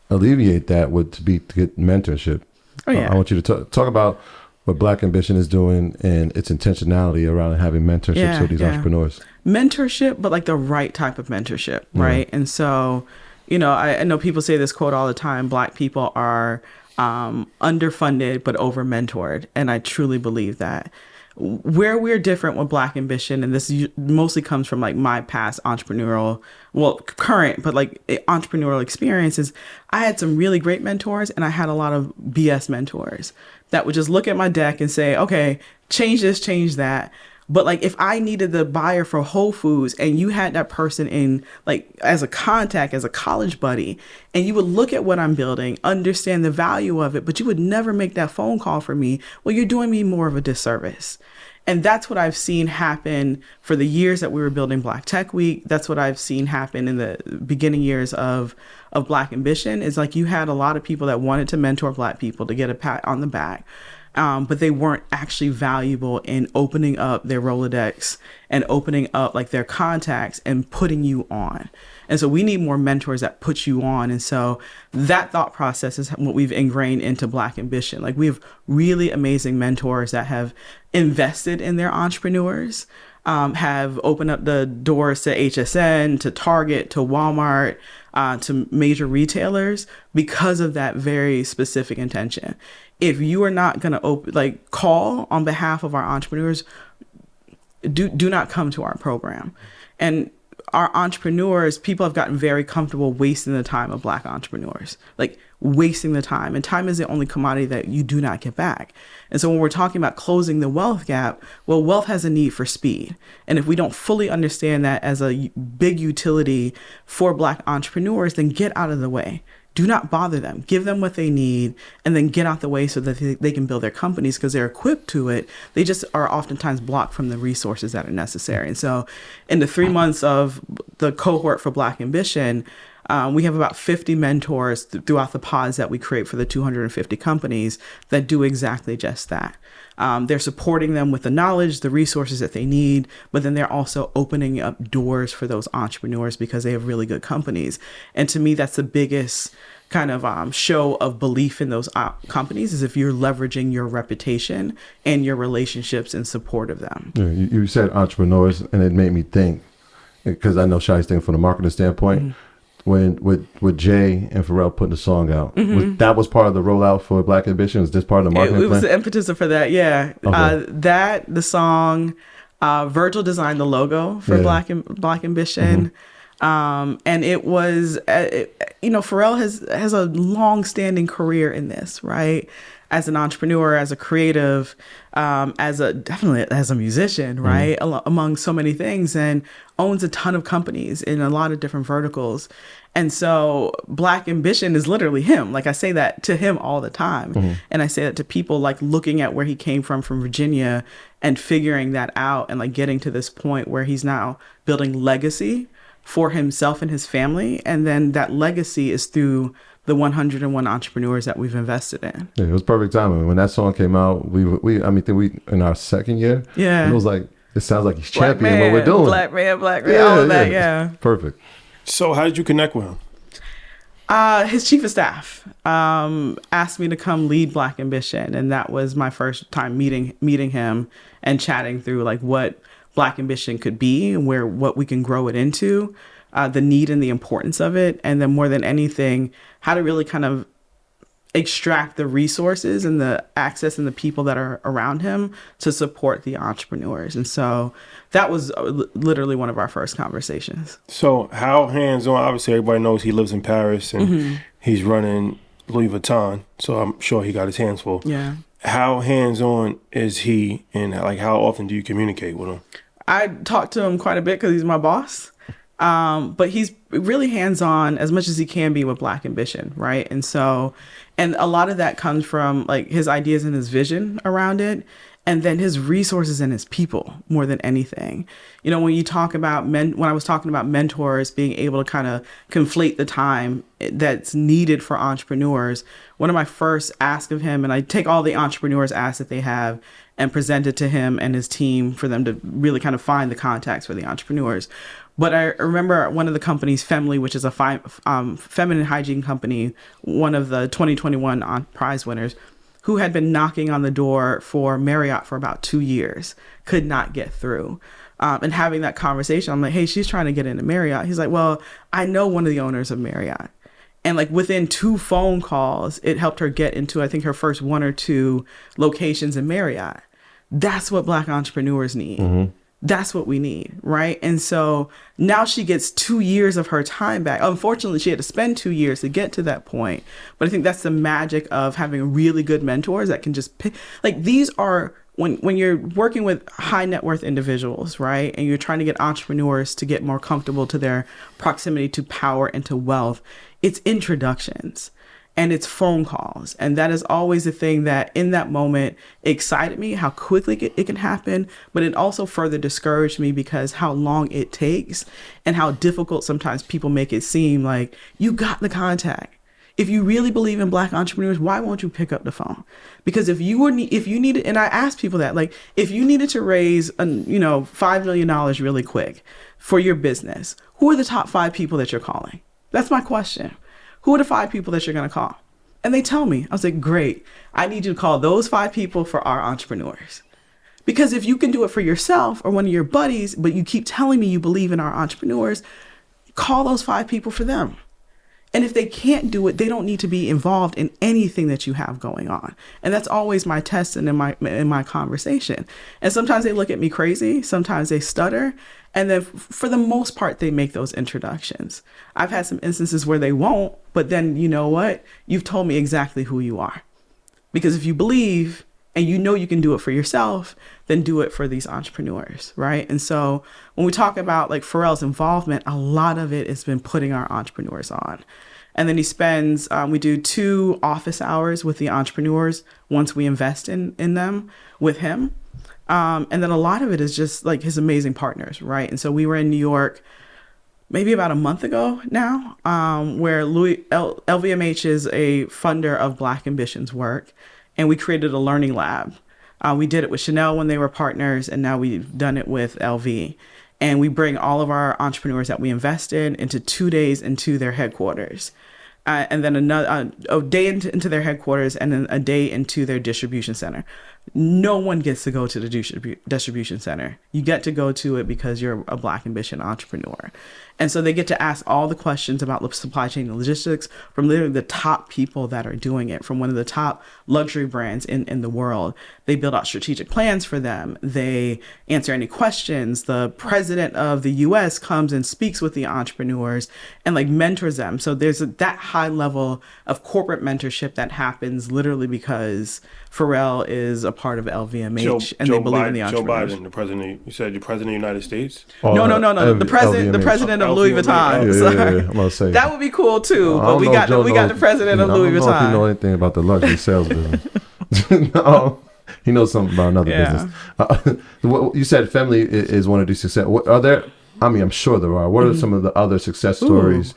alleviate that would be to get mentorship. Oh yeah. I want you to talk about what Black Ambition is doing and its intentionality around having mentorship with these entrepreneurs.
Mentorship, but like the right type of mentorship, right? And so, I know people say this quote all the time: Black people are underfunded but over mentored, and I truly believe that. Where we're different with Black Ambition, and this mostly comes from like my past current, but like entrepreneurial experiences, I had some really great mentors and I had a lot of BS mentors that would just look at my deck and say, okay, change this, change that. But like if I needed the buyer for Whole Foods and you had that person in like as a contact, as a college buddy, and you would look at what I'm building, understand the value of it, but you would never make that phone call for me, well, you're doing me more of a disservice. And that's what I've seen happen for the years that we were building Black Tech Week. That's what I've seen happen in the beginning years of Black Ambition, is like you had a lot of people that wanted to mentor Black people to get a pat on the back. But they weren't actually valuable in opening up their Rolodex and opening up like their contacts and putting you on. And so we need more mentors that put you on. And so that thought process is what we've ingrained into Black Ambition. Like we have really amazing mentors that have invested in their entrepreneurs, have opened up the doors to HSN, to Target, to Walmart, to major retailers because of that very specific intention. If you are not going to call on behalf of our entrepreneurs, do not come to our program. And our entrepreneurs, people have gotten very comfortable wasting the time of Black entrepreneurs, like wasting the time. And time is the only commodity that you do not get back. And so when we're talking about closing the wealth gap, well, wealth has a need for speed. And if we don't fully understand that as a big utility for Black entrepreneurs, then get out of the way. Do not bother them. Give them what they need and then get out the way so that they can build their companies because they're equipped to it. They just are oftentimes blocked from the resources that are necessary. And so in the 3 months of the cohort for Black Ambition, we have about 50 mentors throughout the pods that we create for the 250 companies that do exactly just that. They're supporting them with the knowledge, the resources that they need, but then they're also opening up doors for those entrepreneurs because they have really good companies. And to me, that's the biggest kind of show of belief in those companies, is if you're leveraging your reputation and your relationships in support of them.
Yeah, you said entrepreneurs, and it made me think, because I know Shai's thinking from the marketing standpoint. when with Jay and Pharrell putting the song out. That was part of the rollout for Black Ambition? Was this part of the marketing
It was
plan?
the impetus for that, yeah.
Okay.
The song, Virgil designed the logo for Black Ambition. And it was, Pharrell has a long-standing career in this, right? As an entrepreneur, as a creative, definitely as a musician, right? Among so many things, and owns a ton of companies in a lot of different verticals. And so Black Ambition is literally him. Like, I say that to him all the time. And I say that to people, like, looking at where he came from Virginia and figuring that out and like getting to this point where he's now building legacy for himself and his family. And then that legacy is through the 101 entrepreneurs that we've invested in.
Yeah, it was perfect timing. When that song came out, we in our second year.
Yeah.
And it was like, it sounds like he's
Black
championing
man,
what we're doing.
Black man, all of that, yeah.
Perfect.
So how did you connect with him?
His chief of staff asked me to come lead Black Ambition, and that was my first time meeting him and chatting through like what Black Ambition could be and what we can grow it into, the need and the importance of it, and then more than anything, how to really kind of extract the resources and the access and the people that are around him to support the entrepreneurs. And so that was literally one of our first conversations.
So how hands-on, obviously everybody knows he lives in Paris and he's running Louis Vuitton, so I'm sure he got his hands full.
Yeah.
How hands-on is he, and like how often do you communicate with him?
I talk to him quite a bit because he's my boss. But he's really hands-on as much as he can be with Black Ambition, right? And so, and a lot of that comes from like his ideas and his vision around it, and then his resources and his people more than anything. You know, when you talk about when I was talking about mentors being able to kind of conflate the time that's needed for entrepreneurs, one of my first asks of him, and I take all the entrepreneurs asks that they have and present it to him and his team for them to really kind of find the contacts for the entrepreneurs. But I remember one of the companies, Femly, which is a feminine hygiene company, one of the 2021 prize winners, who had been knocking on the door for Marriott for about 2 years, could not get through. And having that conversation, I'm like, hey, she's trying to get into Marriott. He's like, well, I know one of the owners of Marriott. And like within 2 phone calls, it helped her get into, I think, her first 1 or 2 locations in Marriott. That's what Black entrepreneurs need. That's what we need, right? And so now she gets 2 years of her time back. Unfortunately, she had to spend 2 years to get to that point. But I think that's the magic of having really good mentors that can just pick. Like, these are, when you're working with high net worth individuals, right? And you're trying to get entrepreneurs to get more comfortable to their proximity to power and to wealth, it's introductions. And it's phone calls. And that is always the thing that in that moment excited me, how quickly it can happen. But it also further discouraged me because how long it takes and how difficult sometimes people make it seem. Like, you got the contact. If you really believe in Black entrepreneurs, why won't you pick up the phone? Because if you needed, and I ask people that, like, if you needed to raise, $5 million really quick for your business, who are the top 5 people that you're calling? That's my question. Who are the 5 people that you're going to call? And they tell me. I was like, great. I need you to call those 5 people for our entrepreneurs. Because if you can do it for yourself or one of your buddies, but you keep telling me you believe in our entrepreneurs, call those 5 people for them. And if they can't do it, they don't need to be involved in anything that you have going on. And that's always my test and in my conversation. And sometimes they look at me crazy. Sometimes they stutter. And then for the most part, they make those introductions. I've had some instances where they won't, but then you know what? You've told me exactly who you are. Because if you believe and you know you can do it for yourself, then do it for these entrepreneurs, right? And so when we talk about like Pharrell's involvement, a lot of it has been putting our entrepreneurs on. And then he spends, we do 2 office hours with the entrepreneurs once we invest in them with him. And then a lot of it is just like his amazing partners, right? And so we were in New York maybe about a month ago now, where LVMH is a funder of Black Ambition's work. And we created a learning lab. We did it with Chanel when they were partners, and now we've done it with LV. And we bring all of our entrepreneurs that we invest in into 2 days into their headquarters. And then a day into their headquarters, and then a day into their distribution center. No one gets to go to the distribution center. You get to go to it because you're a Black ambition entrepreneur. And so they get to ask all the questions about the supply chain and logistics from literally the top people that are doing it, from one of the top luxury brands in the world. They build out strategic plans for them. They answer any questions. The president of the US comes and speaks with the entrepreneurs and like mentors them. So there's that high level of corporate mentorship that happens literally because Pharrell is a part of LVMH and they believe in the entrepreneurs.
Joe Biden, the president, you said the president of the United States?
No. The president of Louis Vuitton.
Yeah, I'm gonna say
that would be cool too. But we got the president of Louis Vuitton.
I don't know if you know anything about the luxury sales business. No, he knows something about another business. You said family is one of these success. Are there? I mean, I'm sure there are. What are some of the other success stories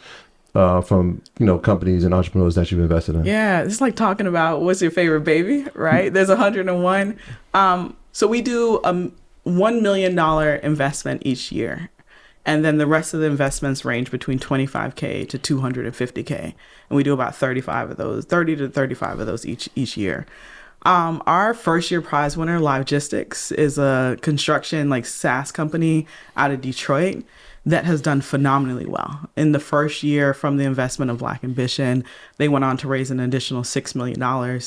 from companies and entrepreneurs that you've invested in?
Yeah, it's like talking about what's your favorite baby, right? There's 101. So we do a $1 million investment each year. And then the rest of the investments range between $25K to $250K. And we do about 30 to 35 of those each year. Our first year prize winner, Logistics, is a construction like SaaS company out of Detroit that has done phenomenally well. In the first year from the investment of Black Ambition, they went on to raise an additional $6 million.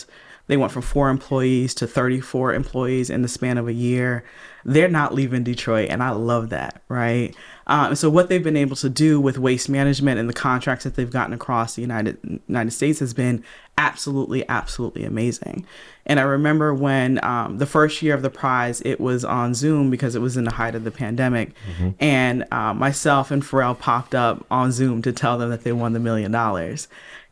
They went from 4 employees to 34 employees in the span of a year. They're not leaving Detroit, and I love that, right? So what they've been able to do with waste management and the contracts that they've gotten across the United States has been absolutely, absolutely amazing. And I remember when the first year of the prize, it was on Zoom because it was in the height of the pandemic. Mm-hmm. And myself and Pharrell popped up on Zoom to tell them that they won the $1 million.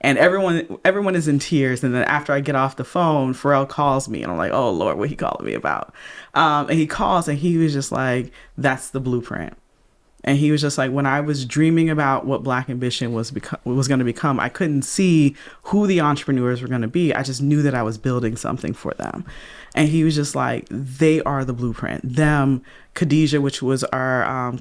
And everyone is in tears. And then after I get off the phone, Pharrell calls me and I'm like, oh Lord, what he calling me about? And he calls and he was just like, that's the blueprint. And he was just like, when I was dreaming about what Black Ambition was going to become, I couldn't see who the entrepreneurs were going to be. I just knew that I was building something for them. And he was just like, they are the blueprint. Them, Khadijah, which was our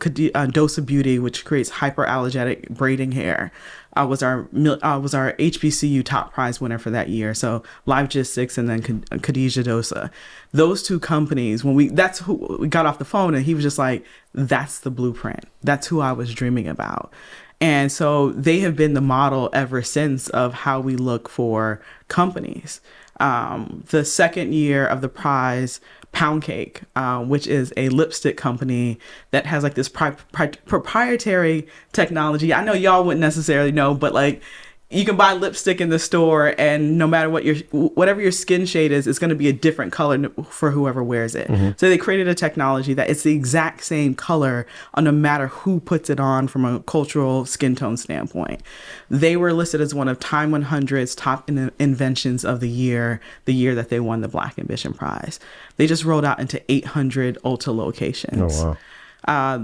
Dose of Beauty, which creates hyperallergenic braiding hair, was our HBCU top prize winner for that year. So Logistics and then Khadijah Dosa. Those two companies, that's who we got off the phone, and he was just like, that's the blueprint. That's who I was dreaming about. And so they have been the model ever since of how we look for companies. The second year of the prize, Pound Cake, which is a lipstick company that has like this proprietary technology. I know y'all wouldn't necessarily know, but like you can buy lipstick in the store and no matter whatever your skin shade is, it's going to be a different color for whoever wears it. Mm-hmm. So they created a technology that it's the exact same color no matter who puts it on from a cultural skin tone standpoint. They were listed as one of Time 100's top inventions of the year that they won the Black Ambition Prize. They just rolled out into 800 Ulta locations. Oh, wow.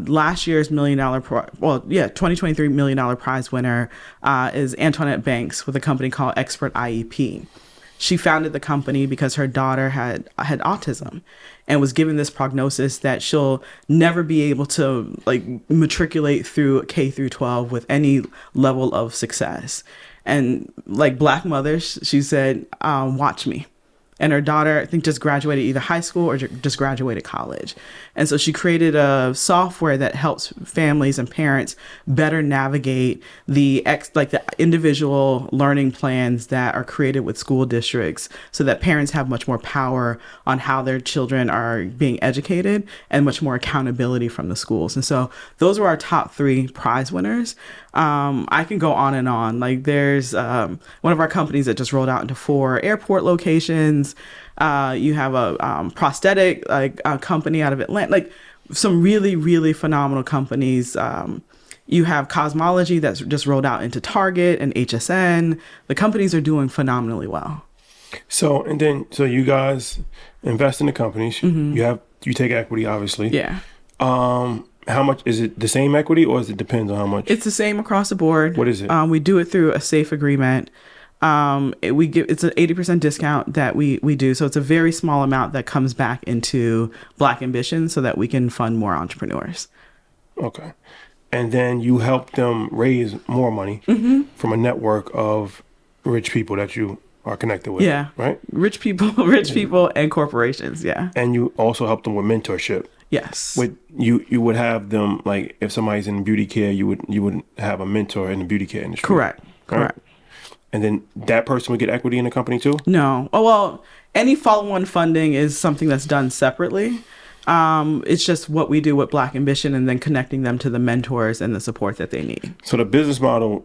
Last year's 2023 $1 million prize winner is Antoinette Banks with a company called Expert IEP. She founded the company because her daughter had autism and was given this prognosis that she'll never be able to like matriculate through K through 12 with any level of success. And like Black mothers, she said, watch me. And her daughter, I think, just graduated either high school or just graduated college. And so she created a software that helps families and parents better navigate the individual learning plans that are created with school districts so that parents have much more power on how their children are being educated and much more accountability from the schools. And so those were our top 3 prize winners. I can go on and on. Like there's one of our companies that just rolled out into 4 airport locations. You have a prosthetic company out of Atlanta, like some really, really phenomenal companies. You have Cosmology that's just rolled out into Target and HSN. The companies are doing phenomenally well.
So you guys invest in the companies. Mm-hmm. You take equity, obviously.
Yeah.
How much is it? The same equity, or does it depend on how much?
It's the same across the board.
What is it?
We do it through a SAFE agreement. It's an 80% discount that we do. So it's a very small amount that comes back into Black Ambition so that we can fund more entrepreneurs.
Okay. And then you help them raise more money from a network of rich people that you are connected with.
Yeah.
Right?
Rich people and corporations. Yeah.
And you also help them with mentorship.
Yes.
With you would have them, like, if somebody's in beauty care, you would have a mentor in the beauty care industry.
Correct.
Right?
Correct.
And then that person would get equity in the company too?
No. Oh, well, any follow-on funding is something that's done separately. It's just what we do with Black Ambition and then connecting them to the mentors and the support that they need.
So the business model,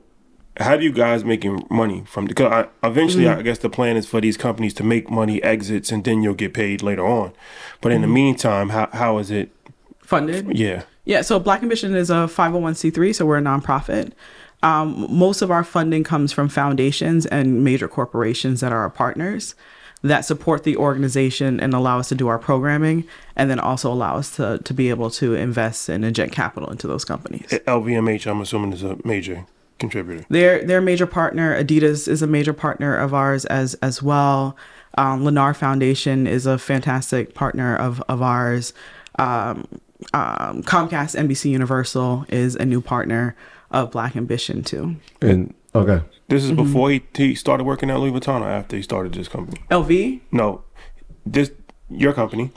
how do you guys making money from? Because eventually, I guess the plan is for these companies to make money, exits, and then you'll get paid later on. But in the meantime, how is it
funded?
Yeah.
Yeah. So Black Ambition is a 501c3, so we're a nonprofit. Most of our funding comes from foundations and major corporations that are our partners that support the organization and allow us to do our programming, and then also allow us to be able to invest and inject capital into those companies.
LVMH, I'm assuming, is a major contributor.
They're a major partner. Adidas is a major partner of ours as well. Lennar Foundation is a fantastic partner of ours. Comcast NBC Universal is a new partner of Black Ambition too.
And okay,
this is before he started working at Louis Vuitton, or after he started this company?
LV?
No, your company.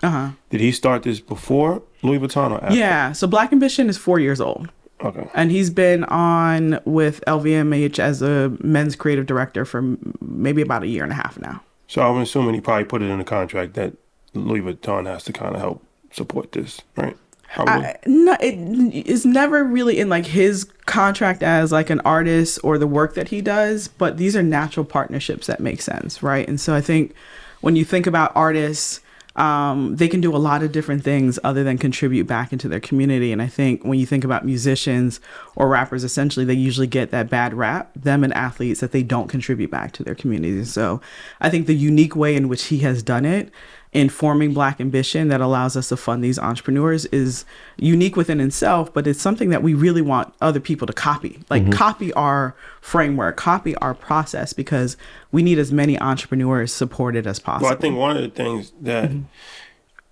Did he start this before Louis Vuitton or after?
Yeah, so Black Ambition is 4 years old.
Okay.
And he's been on with LVMH as a men's creative director for maybe about a year and a half now.
So I'm assuming he probably put it in the contract that Louis Vuitton has to kind of help support this, right?
No, it is never really in like his contract as like an artist or the work that he does, but these are natural partnerships that make sense, right? And so I think when you think about artists, they can do a lot of different things other than contribute back into their community. And I think when you think about musicians or rappers, essentially, they usually get that bad rap, them and athletes, that they don't contribute back to their communities. So I think the unique way in which he has done it in forming Black Ambition that allows us to fund these entrepreneurs is unique within itself, but it's something that we really want other people to copy. Like copy our framework, copy our process, because we need as many entrepreneurs supported as possible.
Well, I think one of the things that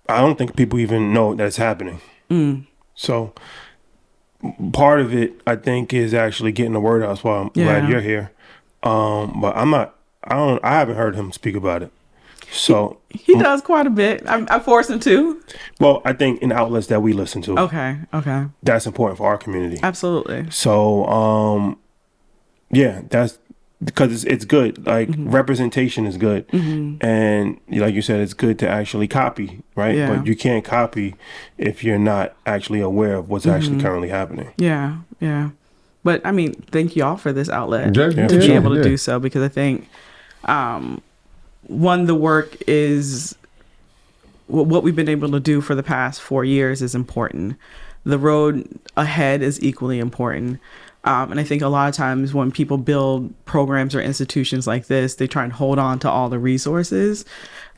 I don't think people even know that's happening. So part of it, I think, is actually getting the word out. That's why I'm glad you're here. But I haven't heard him speak about it. So
he does quite a bit. I force him to.
Well, I think in outlets that we listen to.
Okay.
That's important for our community.
Absolutely.
So, yeah, that's because it's good. Like representation is good, and like you said, it's good to actually copy, right?
Yeah.
But you can't copy if you're not actually aware of what's actually currently happening.
Yeah. But I mean, thank y'all for this outlet
to
be able to do so, because I think, one, the work is what we've been able to do for the past 4 years is important. The road ahead is equally important. And I think a lot of times when people build programs or institutions like this, they try and hold on to all the resources,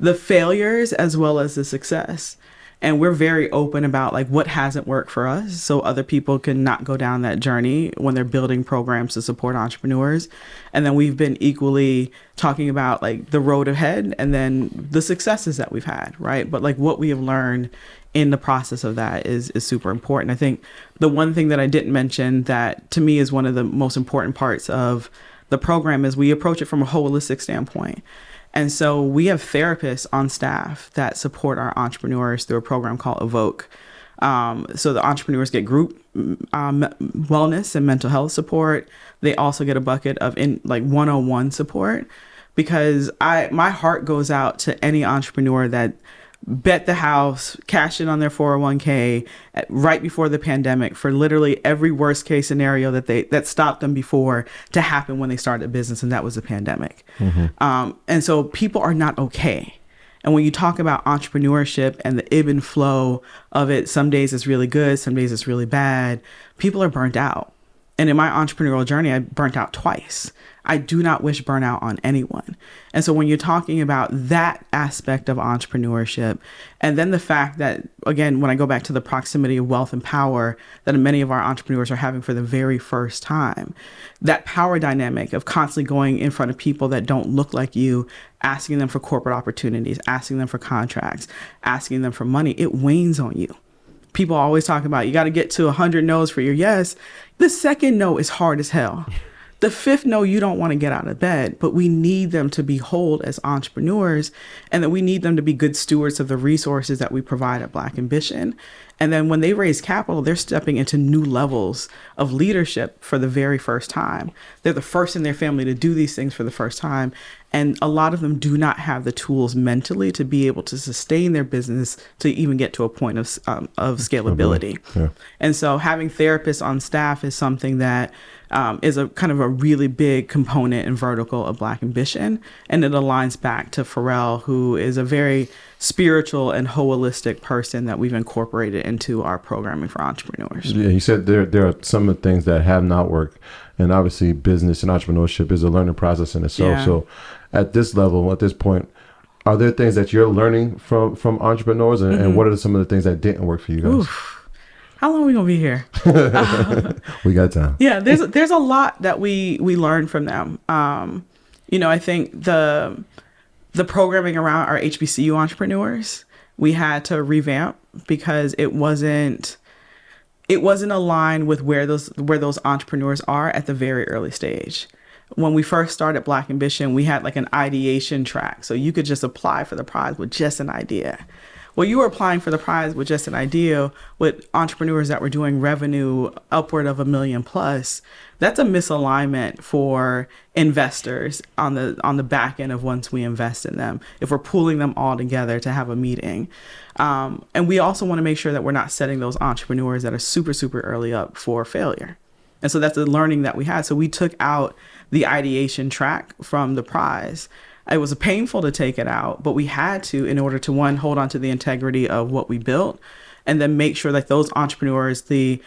the failures as well as the success. And we're very open about like what hasn't worked for us, so other people can not go down that journey when they're building programs to support entrepreneurs. And then we've been equally talking about like the road ahead and then the successes that we've had, right? But like what we have learned in the process of that is super important. I think the one thing that I didn't mention that to me is one of the most important parts of the program is we approach it from a holistic standpoint. And so we have therapists on staff that support our entrepreneurs through a program called Evoke. So the entrepreneurs get group wellness and mental health support. They also get a bucket of one-on-one support, because my heart goes out to any entrepreneur that bet the house, cashed in on their 401k right before the pandemic for literally every worst case scenario that stopped them before to happen when they started a business, and that was the pandemic. And so people are not okay. And when you talk about entrepreneurship and the ebb and flow of it, some days it's really good, some days it's really bad. People are burnt out. And in my entrepreneurial journey, I burnt out twice. I do not wish burnout on anyone. And so when you're talking about that aspect of entrepreneurship, and then the fact that, again, when I go back to the proximity of wealth and power that many of our entrepreneurs are having for the very first time, that power dynamic of constantly going in front of people that don't look like you, asking them for corporate opportunities, asking them for contracts, asking them for money, it wanes on you. People always talk about you got to get to 100 no's for your yes. The second no is hard as hell. The fifth, no, you don't want to get out of bed, but we need them to be whole as entrepreneurs, and that we need them to be good stewards of the resources that we provide at Black Ambition. And then when they raise capital, they're stepping into new levels of leadership for the very first time. They're the first in their family to do these things for the first time. And a lot of them do not have the tools mentally to be able to sustain their business to even get to a point of scalability. Yeah. And so having therapists on staff is something that is a kind of a really big component and vertical of Black Ambition. And it aligns back to Pharrell, who is a very spiritual and holistic person that we've incorporated into our programming for entrepreneurs.
Yeah, you said there are some of the things that have not worked. And obviously business and entrepreneurship is a learning process in itself. Yeah. So at this level, at this point, are there things that you're learning from entrepreneurs? And what are some of the things that didn't work for you guys?
Oof. How long are we going to be here?
We got time.
Yeah, there's a lot that we learn from them. I think the programming around our HBCU entrepreneurs, we had to revamp because it wasn't aligned with where those entrepreneurs are at the very early stage. When we first started Black Ambition, we had like an ideation track. So you could just apply for the prize with just an idea. Well, you were applying for the prize with just an idea with entrepreneurs that were doing revenue upward of $1 million plus. That's a misalignment for investors on the back end of once we invest in them, if we're pooling them all together to have a meeting. And we also want to make sure that we're not setting those entrepreneurs that are super, super early up for failure. And so that's the learning that we had. So we took out the ideation track from the prize. It was painful to take it out, but we had to in order to, one, hold on to the integrity of what we built, and then make sure that those entrepreneurs, the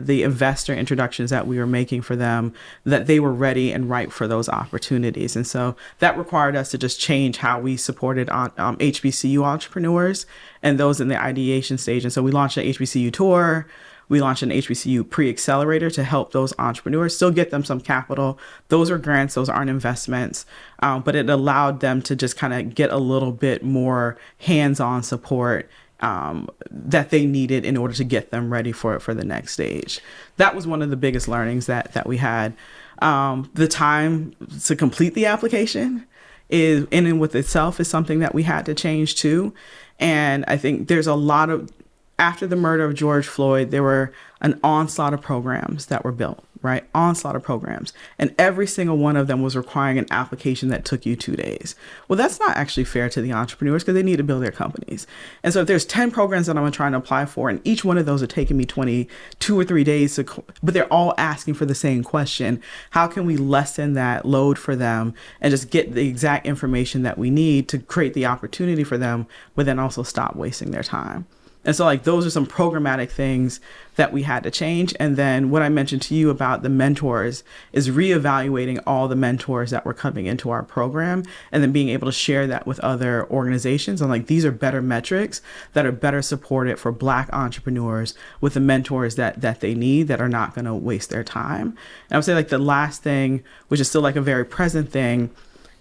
investor introductions that we were making for them, that they were ready and ripe for those opportunities. And so that required us to just change how we supported HBCU entrepreneurs and those in the ideation stage. And so we launched an HBCU tour. We launched an HBCU pre-accelerator to help those entrepreneurs, still get them some capital. Those are grants, those aren't investments, but it allowed them to just kind of get a little bit more hands-on support that they needed in order to get them ready for the next stage. That was one of the biggest learnings that we had. The time to complete the application is in and with itself is something that we had to change too. And I think there's a lot of, after the murder of George Floyd, there were an onslaught of programs that were built, right? Onslaught of programs. And every single one of them was requiring an application that took you 2 days. Well, that's not actually fair to the entrepreneurs because they need to build their companies. And so if there's 10 programs that I'm trying to apply for, and each one of those are taking me 22 or 3 days, but they're all asking for the same question, how can we lessen that load for them and just get the exact information that we need to create the opportunity for them, but then also stop wasting their time? And so like those are some programmatic things that we had to change. And then what I mentioned to you about the mentors is reevaluating all the mentors that were coming into our program and then being able to share that with other organizations. And like, these are better metrics that are better supported for Black entrepreneurs with the mentors that they need, that are not going to waste their time. And I would say like the last thing, which is still like a very present thing,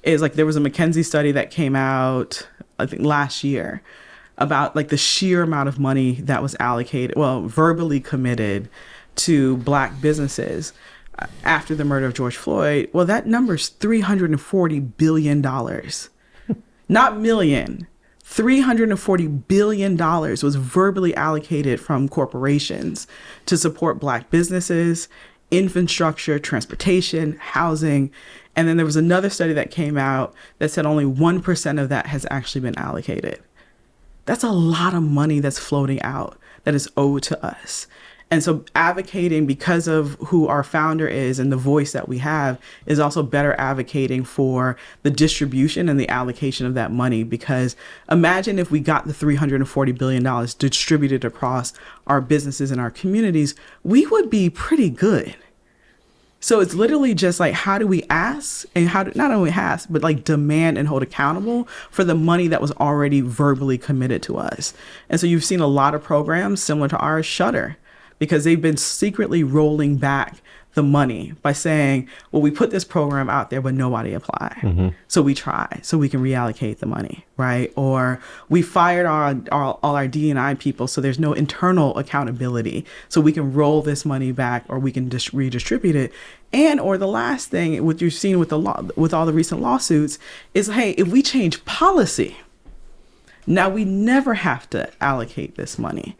is like there was a McKinsey study that came out, I think last year, about like the sheer amount of money that was allocated, verbally committed to Black businesses after the murder of George Floyd. Well, that number's $340 billion. Not million. $340 billion was verbally allocated from corporations to support Black businesses, infrastructure, transportation, housing. And then there was another study that came out that said only 1% of that has actually been allocated. That's a lot of money that's floating out that is owed to us. And so advocating, because of who our founder is and the voice that we have, is also better advocating for the distribution and the allocation of that money. Because imagine if we got the $340 billion distributed across our businesses and our communities, we would be pretty good. So it's literally just like, how do we ask and how to not only ask, but like demand and hold accountable for the money that was already verbally committed to us. And so you've seen a lot of programs similar to ours shutter because they've been secretly rolling back the money by saying, well, we put this program out there, but nobody applied. So we try, so we can reallocate the money, right? Or we fired all our D&I people, so there's no internal accountability. So we can roll this money back, or we can just redistribute it. And, or the last thing, what you've seen with with all the recent lawsuits is, hey, if we change policy, now we never have to allocate this money.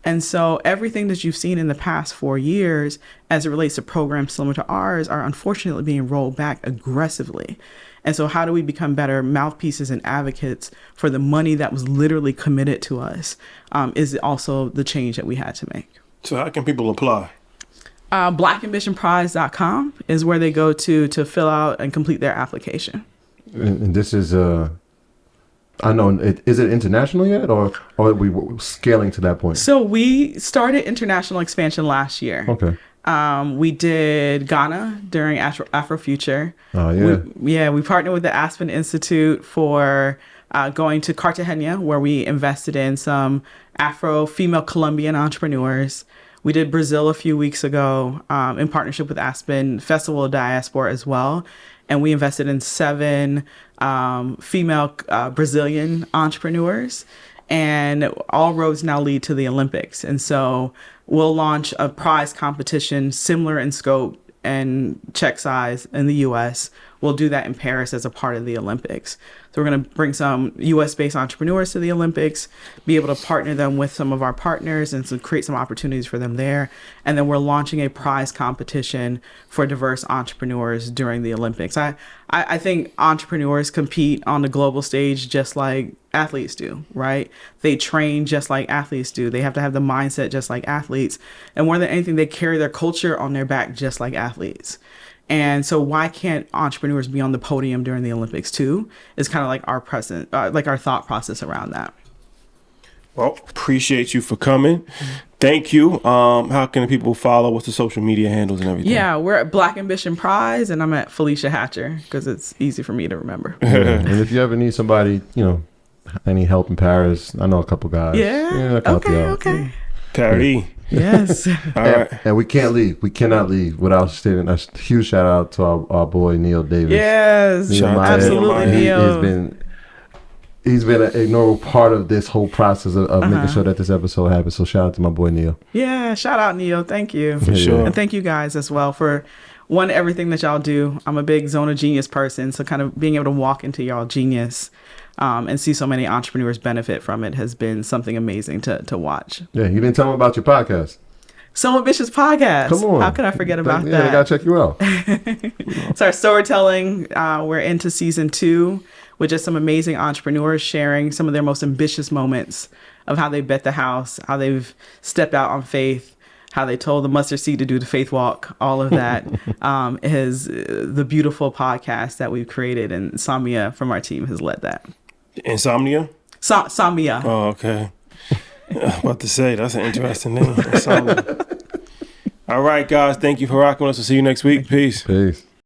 And so everything that you've seen in the past 4 years as it relates to programs similar to ours are unfortunately being rolled back aggressively. And so how do we become better mouthpieces and advocates for the money that was literally committed to us is also the change that we had to make.
So how can people apply?
Blackambitionprize.com is where they go to fill out and complete their application.
And this is I know. Is it international yet, or are we scaling to that point?
So we started international expansion last year.
Okay.
We did Ghana during Afrofuture.
Oh, yeah.
We partnered with the Aspen Institute for going to Cartagena, where we invested in some Afro female Colombian entrepreneurs. We did Brazil a few weeks ago in partnership with Aspen Festival of Diaspora as well. And we invested in 7 female Brazilian entrepreneurs. And all roads now lead to the Olympics. And so we'll launch a prize competition similar in scope and check size in the U.S. We'll do that in Paris as a part of the Olympics. So we're going to bring some U.S.-based entrepreneurs to the Olympics, be able to partner them with some of our partners and so create some opportunities for them there. And then we're launching a prize competition for diverse entrepreneurs during the Olympics. I think entrepreneurs compete on the global stage just like athletes do, right? They train just like athletes do. They have to have the mindset just like athletes. And more than anything, they carry their culture on their back just like athletes. And so why can't entrepreneurs be on the podium during the Olympics too? Is kind of like our thought process around that.
Well, appreciate you for coming. Thank you. How can people follow? What's the social media handles and everything?
Yeah, we're at Black Ambition Prize, and I'm at Felecia Hatcher because it's easy for me to remember.
And if you ever need somebody, any help in Paris, I know a couple guys.
Yeah. Okay.
Parody.
Yes.
All right.
And we cannot leave without stating a huge shout out to our boy Neil Davis.
Yes. Absolutely, Neil.
He's been an ignorable part of this whole process of making sure that this episode happens. So shout out to my boy Neil.
Yeah, shout out Neil. Thank you.
For sure.
And thank you guys as well for everything that y'all do. I'm a big Zone of Genius person, so kind of being able to walk into y'all genius and see so many entrepreneurs benefit from it has been something amazing to watch.
Yeah, you didn't tell them about your podcast.
So Ambitious Podcast.
Come on.
How could I forget about that?
Yeah, they gotta check you out.
It's our storytelling. We're into season 2 with just some amazing entrepreneurs sharing some of their most ambitious moments of how they bet the house, how they've stepped out on faith, how they told the mustard seed to do the faith walk. All of that is the beautiful podcast that we've created, and Samia from our team has led that.
Insomnia?
Samia.
Oh, okay. I was about to say, that's an interesting name. Insomnia. All right, guys. Thank you for rocking with us. We'll see you next week. Peace.
Peace.